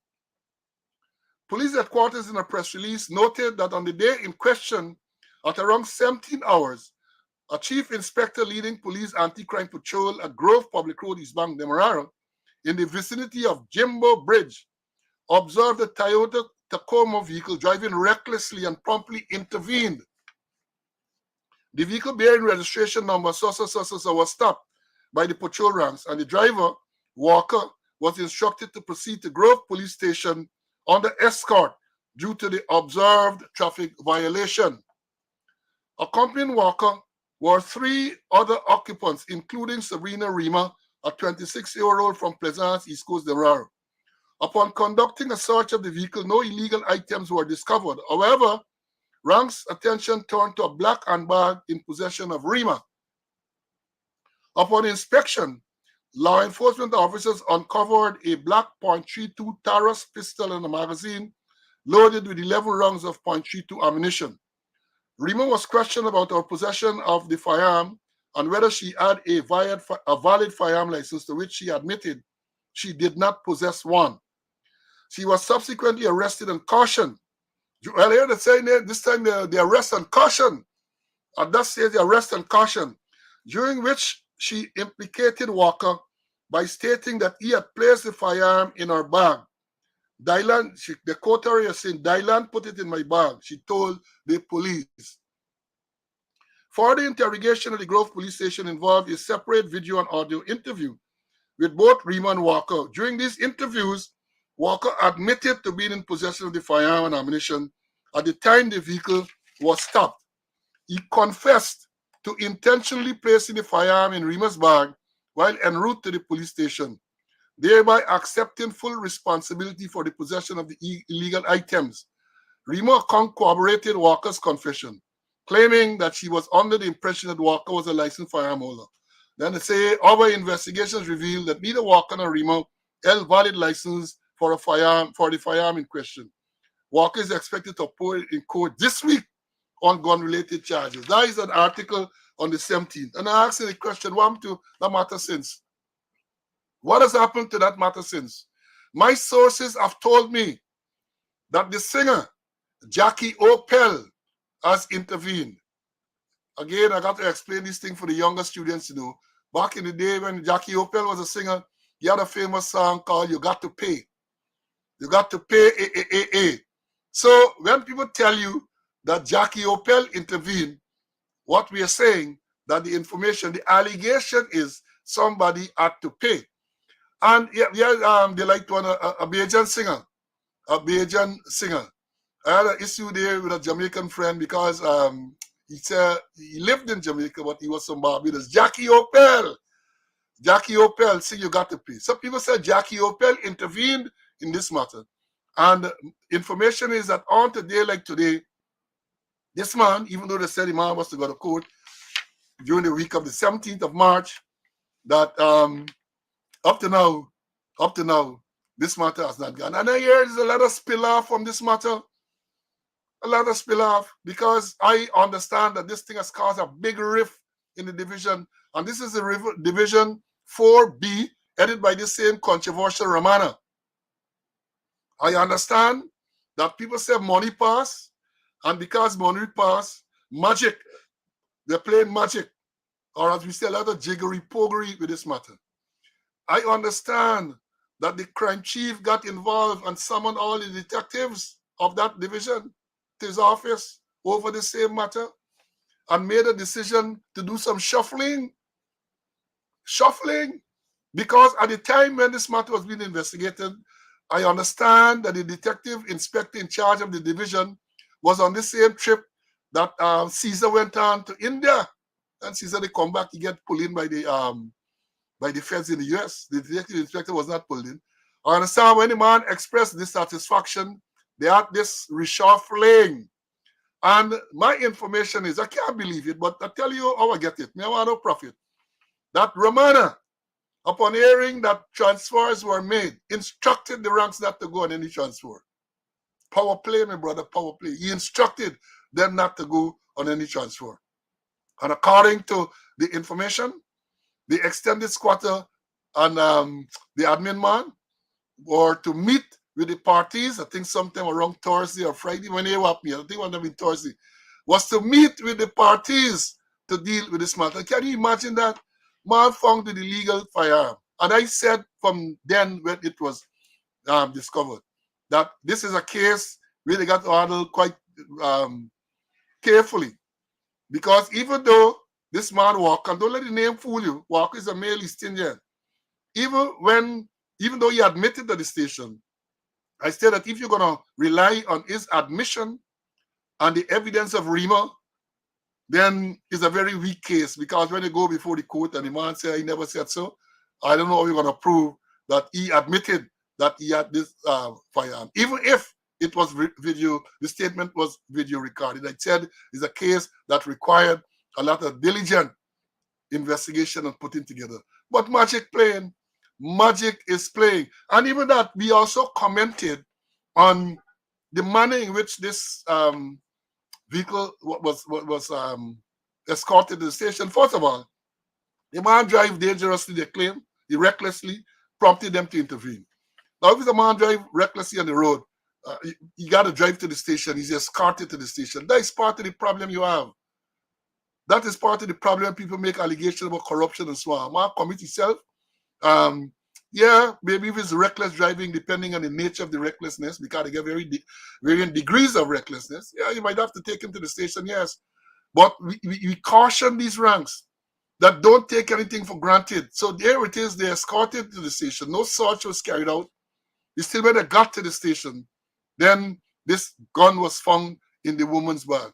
Police headquarters in a press release noted that on the day in question, at around 17 hours, a chief inspector leading police anti-crime patrol at Grove Public Road, East Bank, Demerara, in the vicinity of Jimbo Bridge, observed a Toyota Tacoma vehicle driving recklessly and promptly intervened. The vehicle bearing registration number so was stopped by the patrol ranks, and the driver, Walker, was instructed to proceed to Grove Police Station under escort due to the observed traffic violation. Accompanying Walker were 3 other occupants, including Sabrina Rima, a 26-year-old from Pleasance, East Coast, Demerara. Upon conducting a search of the vehicle, no illegal items were discovered. However, Rank's attention turned to a black handbag in possession of Rima. Upon inspection, law enforcement officers uncovered a black .32 Taurus pistol and a magazine loaded with 11 rounds of .32 ammunition. Rima was questioned about her possession of the firearm and whether she had a valid firearm license, to which she admitted she did not possess one. She was subsequently arrested and cautioned. Earlier, they're saying this time the arrest and caution. And that says the arrest and caution, during which she implicated Walker by stating that he had placed the firearm in her bag. Dylan, the quote is saying, Dylan put it in my bag, she told the police. Further interrogation at the Grove Police Station involved a separate video and audio interview with both Rima and Walker. During these interviews, Walker admitted to being in possession of the firearm and ammunition at the time the vehicle was stopped. He confessed to intentionally placing the firearm in Rima's bag while en route to the police station, thereby accepting full responsibility for the possession of the illegal items. Rima corroborated Walker's confession, claiming that she was under the impression that Walker was a licensed firearm holder. Then they say our investigations revealed that neither Walker nor Rima held valid license for the firearm in question. Walker is expected to appear in court this week on gun-related charges. That is an article on the 17th. And I asked the question, what happened to that matter since? What has happened to that matter since? My sources have told me that the singer, Jackie Opel, has intervened. Again, I got to explain this thing for the younger students to know. Back in the day when Jackie Opel was a singer, He had a famous song called You Got to Pay. You got to pay A. So when people tell you that Jackie Opel intervened, what we are saying that the information, the allegation is somebody had to pay. And they like one a Bajan singer, a Bajan singer. I had an issue there with a Jamaican friend because he said he lived in Jamaica, but he was from Barbados. Jackie Opel. Jackie Opel, see, you got to pay. Some people said Jackie Opel intervened in this matter. And information is that on today, like today, this man, even though they said the man was to go to court during the week of the 17th of March, that up to now, this matter has not gone. And I hear there's a lot of spill off from this matter. A lot of spill off because I understand that this thing has caused a big rift in the division. And this is the division 4B, headed by the same controversial Ramana. I understand that people say money pass, and because money pass, magic, they're playing magic, or as we say, a lot of jiggery-pogery with this matter. I understand that the crime chief got involved and summoned all the detectives of that division to his office over the same matter and made a decision to do some shuffling, because at the time when this matter was being investigated, I understand that the detective inspector in charge of the division was on the same trip that Caesar went on to India. And Caesar, they come back, he get pulled in by the feds in the US. The detective inspector was not pulled in. I understand when the man expressed dissatisfaction, they had this reshuffling. And my information is, I can't believe it, but I tell you how I get it. Me, I want no profit. That Romana, upon hearing that transfers were made, instructed the ranks not to go on any transfer. Power play, my brother, power play. He instructed them not to go on any transfer. And according to the information, the extended squatter and the admin man were to meet with the parties, I think sometime around Thursday or Friday, when they were me, I think one of them in Thursday, was to meet with the parties to deal with this matter. Can you imagine that? Man found the illegal firearm. And I said from then when it was discovered that this is a case really got to handle quite carefully. Because even though this man Walker, and don't let the name fool you, Walker is a male East Indian. Even though he admitted to the station, I said that if you're going to rely on his admission and the evidence of Rima, then it's a very weak case, because when you go before the court and the man said he never said so, I don't know how you're going to prove that he admitted that he had this firearm. Even if it was video, the statement was video recorded. I said it's a case that required a lot of diligent investigation and putting together. But magic is playing. And even that, we also commented on the manner in which this vehicle was escorted to the station. First of all, the man drive dangerously, they claim. He recklessly prompted them to intervene. Now, if the man drive recklessly on the road, you got to drive to the station. He's escorted to the station. That is part of the problem you have. That is part of the problem. People make allegations about corruption and so on. Man commit himself. Yeah, maybe if it's reckless driving, depending on the nature of the recklessness, because they get varying degrees of recklessness. Yeah, you might have to take him to the station, yes. But we caution these ranks that don't take anything for granted. So there it is, they escorted to the station. No search was carried out. Still, when they got to the station, then this gun was found in the woman's bag.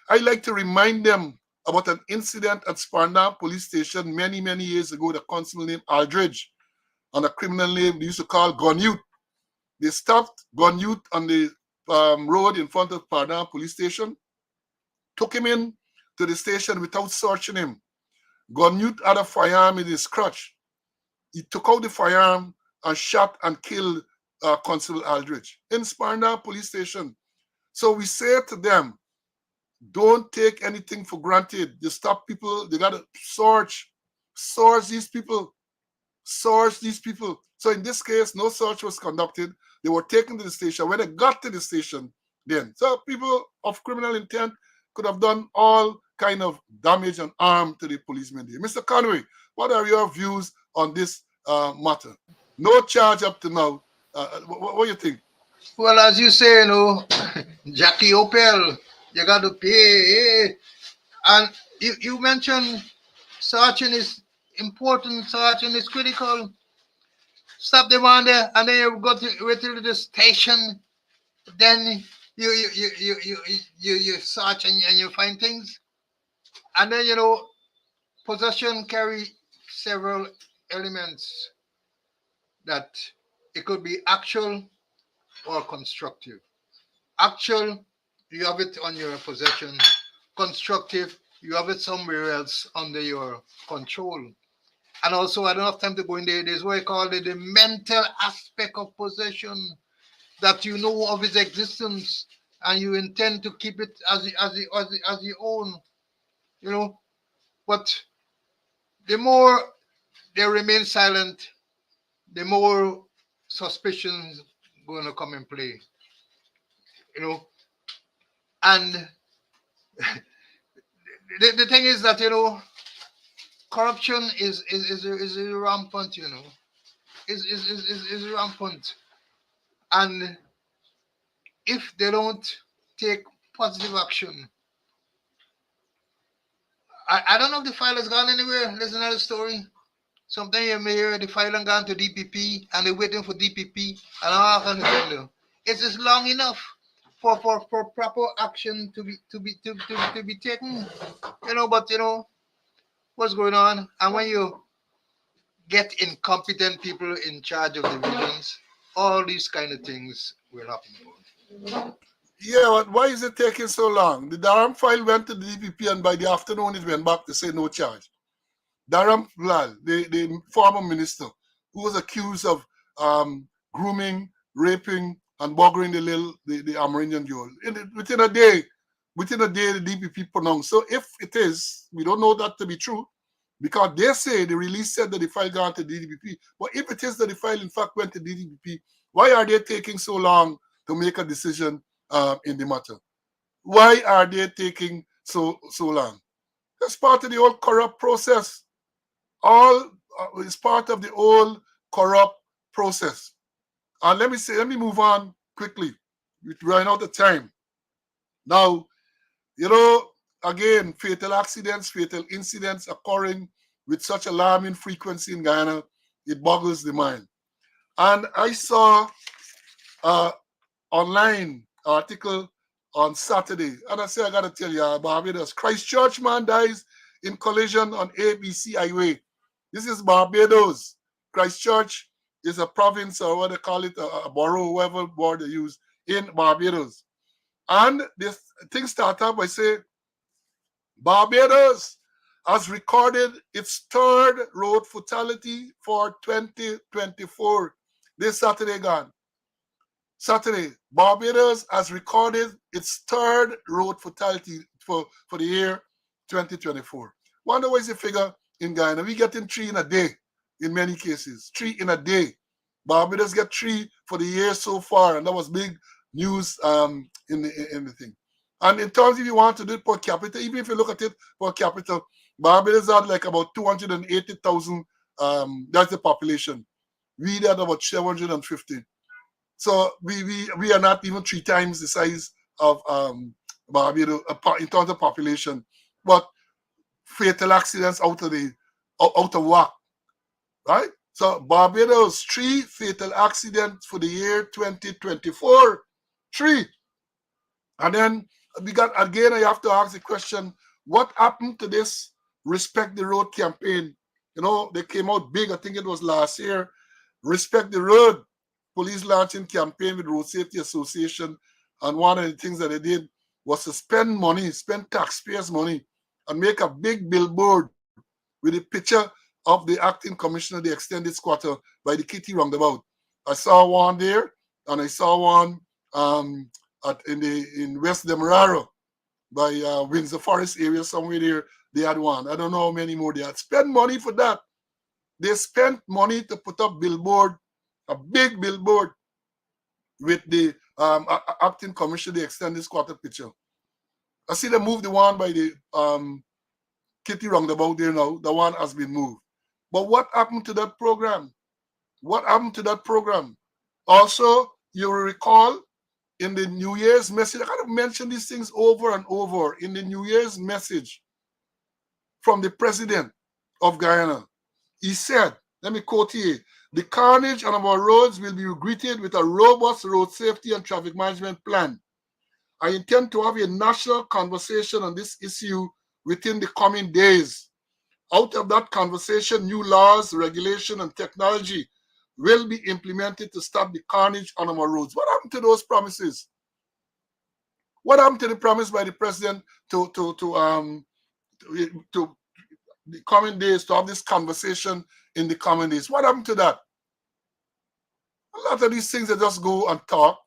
I like to remind them about an incident at Sparna police station many, many years ago. The constable named Aldridge, and a criminal name they used to call Gun Youth. They stopped Gun Youth on the road in front of Sparna police station, took him in to the station without searching him. Gun Youth had a firearm in his crotch. He took out the firearm and shot and killed Constable Aldridge in Sparna police station. So we say to them, don't take anything for granted. You stop people, they got to source these people. So in this case, no search was conducted. They were taken to the station. When they got to the station, then, so people of criminal intent could have done all kind of damage and harm to the policemen here. Mr. Conway, what are your views on this matter. No charge up to now. What do you think? Well, as you say, Jackie Opel, you got to pay. And you mentioned searching is important, searching is critical. Stop them on there, and then you go to the station. Then you search and you find things, and then possession carry several elements that it could be actual or constructive. Actual, you have it on your possession. Constructive, you have it somewhere else under your control. And also, I don't have time to go in there. There's what I call it the mental aspect of possession, that you know of its existence and you intend to keep it as your own. You know, but the more they remain silent, the more suspicions going to come in play. You know, and the thing is that corruption is rampant. Is rampant, and if they don't take positive action, I don't know if the file has gone anywhere. There's another story. Sometimes you may hear the file has gone to DPP and they're waiting for DPP and all kind of thing. It's just long enough for proper action to be taken. But what's going on, and when you get incompetent people in charge of divisions, all these kind of things will happen. Yeah, but why is it taking so long? The Durham file went to the DPP, and by the afternoon it went back to say no charge. Durham Lal, the former minister, who was accused of grooming, raping, and buggering the Amerindian girl. Within a day, the DPP pronounced. So if it is, we don't know that to be true, because they say the release said that the file gone to DPP. But if it is that the file in fact went to DPP, why are they taking so long to make a decision in the matter? Why are they taking so long? That's part of the whole corrupt process. All is part of the whole corrupt process. And let me move on quickly. We're running out of time. Now, again, fatal accidents, fatal incidents occurring with such alarming frequency in Guyana, it boggles the mind. And I saw online article on Saturday, and I say I gotta tell you, Barbados, Christchurch man dies in collision on ABC highway. This is Barbados. Christchurch is a province, or what they call it, a borough, whatever word they use, in Barbados. And this thing started by saying Barbados has recorded its third road fatality for 2024. This Saturday gone. Saturday, Barbados has recorded its third road fatality for the year 2024. Wonder what is the figure in Guyana? We getting 3 in a day in many cases. 3 in a day. Barbados get 3 for the year so far, and that was big news in the thing. And in terms if you want to do it per capita, even if you look at it per capita, Barbados had like about 280,000. That's the population. We had about 750. So we are not even 3 times the size of Barbados in terms of population, but fatal accidents out of whack, right? So Barbados 3 fatal accidents for the year 2024, 3, and then we got again. I have to ask the question: what happened to this Respect the Road campaign? They came out big. I think it was last year. Respect the Road. Police launching campaign with Road Safety Association, and one of the things that they did was to spend taxpayers' money, and make a big billboard with a picture of the acting commissioner, the extended squatter, by the Kitty roundabout. I saw one there, and I saw one in West Demerara by Windsor Forest area somewhere there. They had one. I don't know how many more they had. Spend money for that. They spent money to put up billboard, a big billboard with the acting commissioner, the extended squatter picture. I see they moved the one by the Kitty roundabout there now. The one has been moved. But what happened to that program? What happened to that program? Also, you will recall in the New Year's message, I gotta mention these things over and over. In the New Year's message from the president of Guyana, he said, let me quote here, the carnage on our roads will be greeted with a robust road safety and traffic management plan. I intend to have a national conversation on this issue within the coming days. Out of that conversation, new laws, regulation, and technology will be implemented to stop the carnage on our roads. What happened to those promises? What happened to the promise by the president to the coming days, to have this conversation in the coming days? What happened to that? A lot of these things they just go and talk,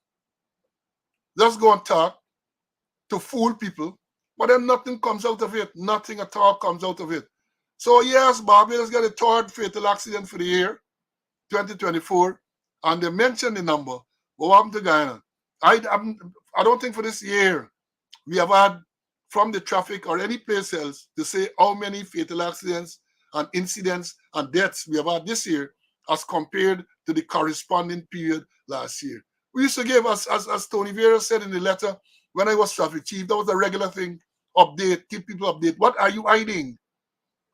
to fool people, but then nothing comes out of it. Nothing at all comes out of it. So yes, Barbados got a third fatal accident for the year, 2024, and they mentioned the number. But what happened to Guyana? I don't think for this year we have had from the traffic or any place else to say how many fatal accidents and incidents and deaths we have had this year as compared to the corresponding period last year. We used to give, as Tony Vera said in the letter, when I was traffic chief, that was a regular thing, update, keep people update. What are you hiding?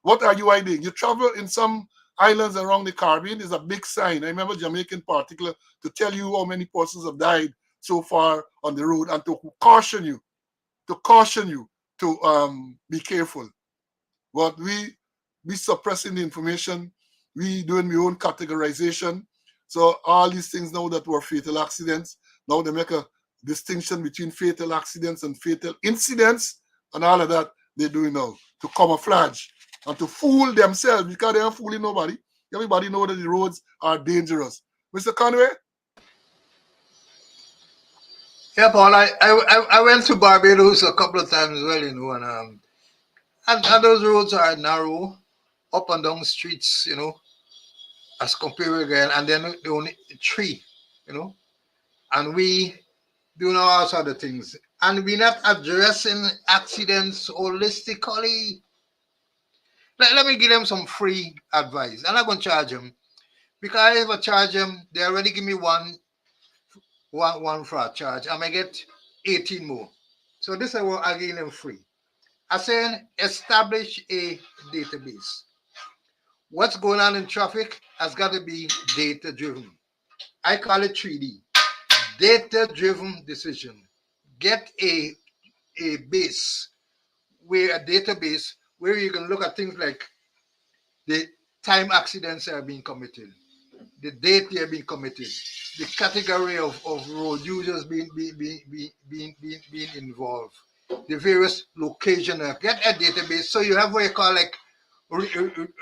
What are you hiding? You travel in some islands around the Caribbean, there's a big sign. I remember Jamaica in particular, to tell you how many persons have died so far on the road and to caution you, to be careful. But we suppressing the information, we doing our own categorization. So all these things now that were fatal accidents, now they make a distinction between fatal accidents and fatal incidents, and all of that they're doing now to camouflage and to fool themselves because they aren't fooling nobody. Everybody know that the roads are dangerous. Mr. Conway? Yeah, Paul, I went to Barbados a couple of times as well, and those roads are narrow, up and down streets, as compared again, and then the only tree, you know, and we doing all sorts of things, and we're not addressing accidents holistically. Let me give them some free advice. I'm not going to charge them because if I charge them, they already give me one for a charge. I may get 18 more. So this is what I give them free. I said establish a database. What's going on in traffic has got to be data driven. I call it 3D. Data driven decision. Get a base where a database where you can look at things like the time accidents are being committed, the date they are being committed, the category of road users being involved, the various location. Get a database so you have what you call like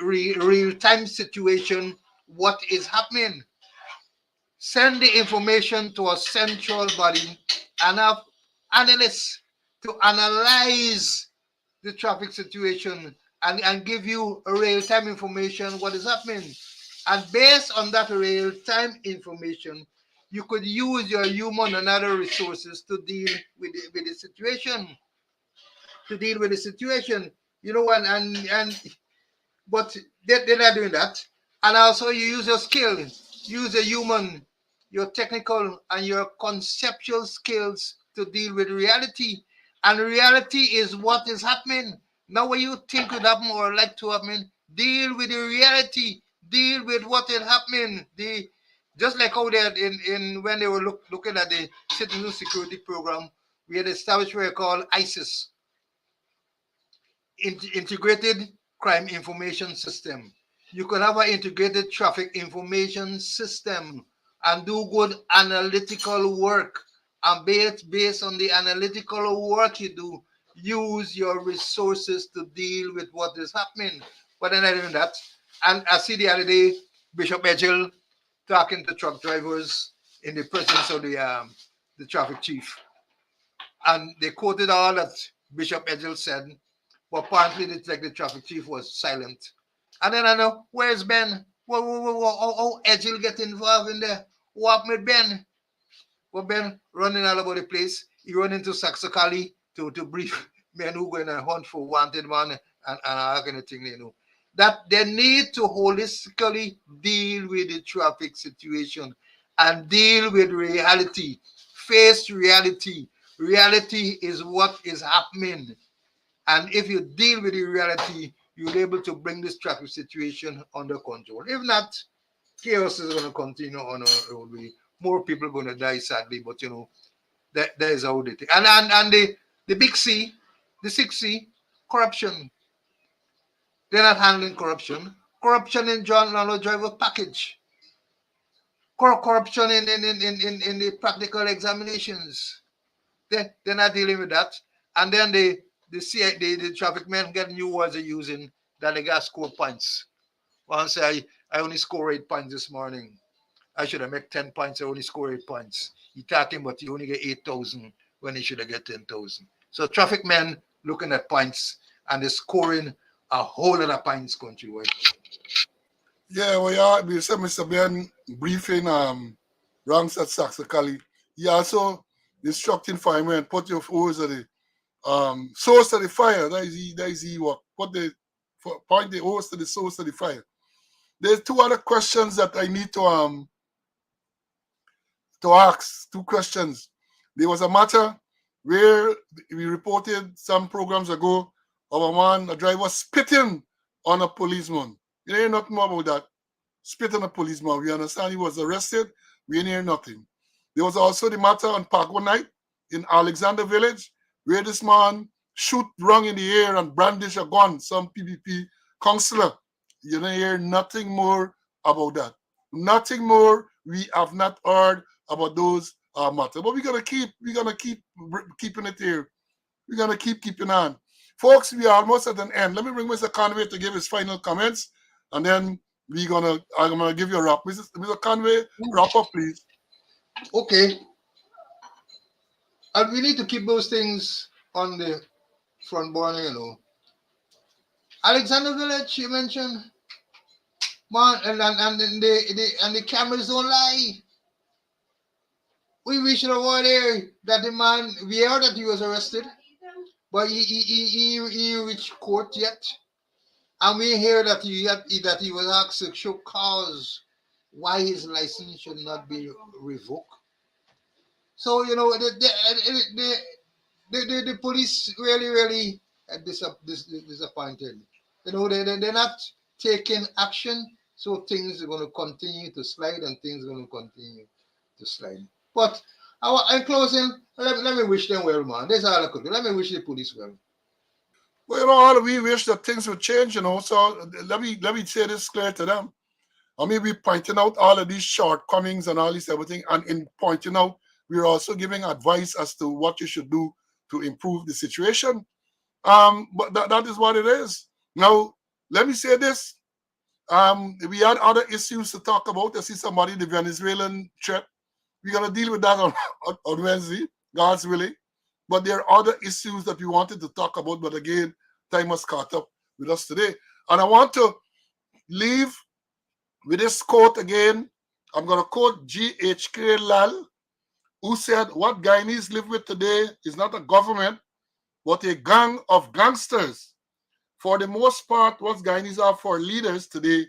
real time situation. What is happening? Send the information to a central body and have analysts to analyze the traffic situation and give you real-time information what is happening. And based on that real-time information, you could use your human and other resources to deal with the situation. To deal with the situation, and but they're not doing that. And also, you use your skill, use your human, your technical, and your conceptual skills to deal with reality. And reality is what is happening. Not what you think would happen or like to happen. Deal with the reality. Deal with what is happening. Just like how they had in when they were looking at the citizen security program, we had established what we call ISIS, integrated crime information system. You could have an integrated traffic information system and do good analytical work. And based on the analytical work you do, use your resources to deal with what is happening. But then I doing that. And I see the other day, Bishop Edgel talking to truck drivers in the presence of the traffic chief. And they quoted all that Bishop Edgel said, but apparently the traffic chief was silent. And then I know, where's Ben? How Edgel get involved in there? What happened with Ben? Well, Ben running all over the place. He run into Saxokali to brief men who going to hunt for wanted man and all kind of thing, that they need to holistically deal with the traffic situation and deal with reality. Face reality. Reality is what is happening. And if you deal with the reality, you're able to bring this traffic situation under control. If not, chaos is going to continue on our own way. More people are going to die, sadly, but that is how they think. And the big C, the 6C, corruption. They're not handling corruption. Corruption in John Lalo driver package. Corruption in the practical examinations. They're not dealing with that. And then the traffic men get new words they're using that they got score points. Once I only score 8 points this morning. I should have made 10 points. I only score 8 points. He talking, but you only get 8,000 when he should have get 10,000. So traffic men looking at points and they're scoring a whole lot of points countrywide. Yeah, well, yeah, we said Mr. Ben briefing ranks at Saxicali. He also instructing firemen put your hose at the source of the fire. That is he what put the point the hose to the source of the fire. There's two other questions that I need to ask. Two questions. There was a matter where we reported some programs ago of a driver spitting on a policeman. You hear nothing more about that. Spit on a policeman. We understand he was arrested. We didn't hear nothing. There was also the matter on Park one night in Alexander Village where this man shoot wrong in the air and brandish a gun, some PPP councillor. You don't hear nothing more about that. Nothing more. We have not heard about those matters. But we're gonna keep keeping it here. We're gonna keep keeping on. Folks, we are almost at an end. Let me bring Mr. Conway to give his final comments, and then I'm gonna give you a wrap. Mr. Conway, wrap up, please. Okay, and we need to keep those things on the front burner. Alexander Village, you mentioned, man, and the cameras don't lie. We should avoid there that the man, we heard that he was arrested, but he reached court yet, and we hear that he was asked to show cause why his license should not be revoked. So the police really disappointed. They're not taking action, so things are going to continue to slide and things are going to continue to slide. But in closing, let me wish them well, man. That's all I could do. Let me wish the police well. Well, all we wish that things would change. So let me say this clear to them. I mean, we're pointing out all of these shortcomings and all this everything, and in pointing out, we're also giving advice as to what you should do to improve the situation. But that is what it is. Now, let me say this. We had other issues to talk about. I see somebody, the Venezuelan threat. We're gonna deal with that on Wednesday, God's willing. But there are other issues that we wanted to talk about. But again, time has caught up with us today. And I want to leave with this quote again. I'm gonna quote G.H.K. Lal, who said, "What Guyanese live with today is not a government, but a gang of gangsters. For the most part, what Guyanese are for leaders today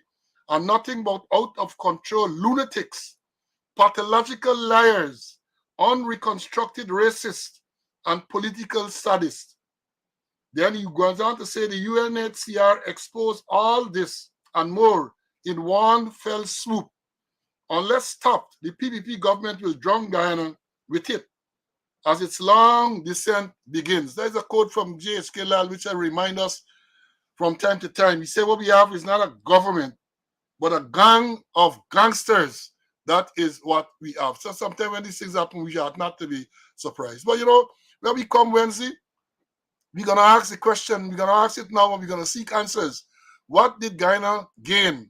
are nothing but out of control lunatics, pathological liars, unreconstructed racists, and political sadists." Then he goes on to say the UNHCR exposed all this and more in one fell swoop. Unless stopped, the PPP government will drown Guyana with it as its long descent begins. There's a quote from J.H.K. Lal, which I remind us from time to time. He said, what we have is not a government, but a gang of gangsters. That is what we have. So sometimes when these things happen, we ought not to be surprised. But when we come Wednesday, we're going to ask the question. We're going to ask it now, and we're going to seek answers. What did Guyana gain?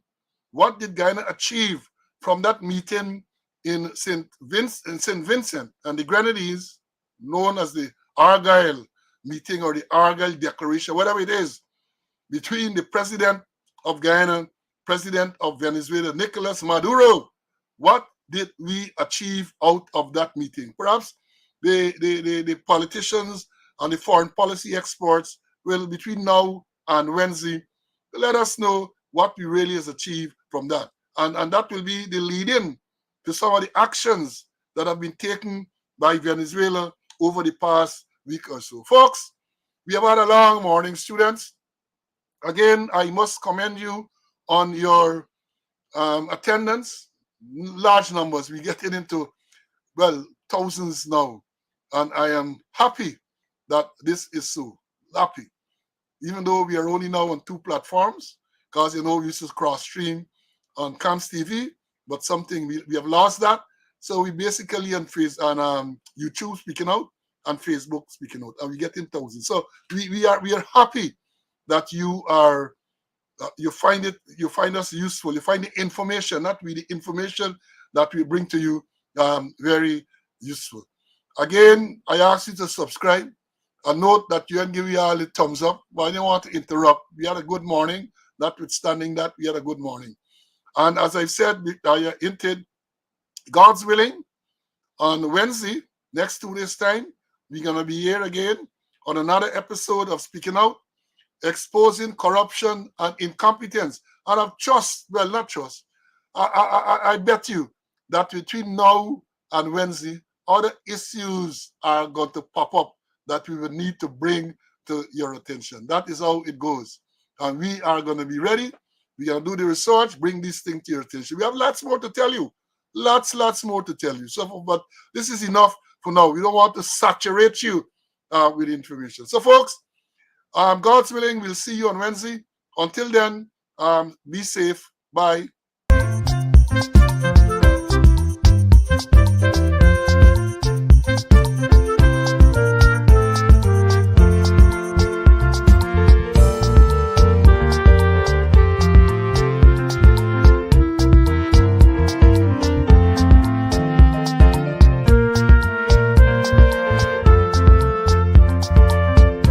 What did Guyana achieve from that meeting in St. Vincent and the Grenadines, known as the Argyle meeting or the Argyle Declaration, whatever it is, between the president of Guyana, president of Venezuela, Nicolas Maduro? What did we achieve out of that meeting? Perhaps the politicians and the foreign policy experts will, between now and Wednesday, let us know what we really has achieved from that. And that will be the lead-in to some of the actions that have been taken by Venezuela over the past week or so. Folks, we have had a long morning, students. Again, I must commend you on your attendance. Large numbers. We're getting into, well, thousands now. And I am happy that this is so. Happy. Even though we are only now on 2 platforms, because we used to cross stream on Camps TV, but something we have lost that. So we basically on YouTube speaking out and Facebook speaking out, and we get in thousands. So we are happy that you find us useful. You find the information, not really information that we bring to you, very useful. Again, I ask you to subscribe. A note that you and give you all a thumbs up, but I don't want to interrupt. We had a good morning. Notwithstanding that, we had a good morning. And as I said, I hinted, God's willing, on Wednesday, next 2 days' time, we're going to be here again on another episode of Speaking Out, exposing corruption and incompetence. And I've trust, well, not trust, I bet you that between now and Wednesday, other issues are going to pop up that we will need to bring to your attention. That is how it goes. And we are going to be ready. We're going to do the research, bring these things to your attention. We have lots more to tell you. Lots more to tell you. So, but this is enough for now. We don't want to saturate you with information. So, folks, God's willing, we'll see you on Wednesday. Until then, be safe. Bye.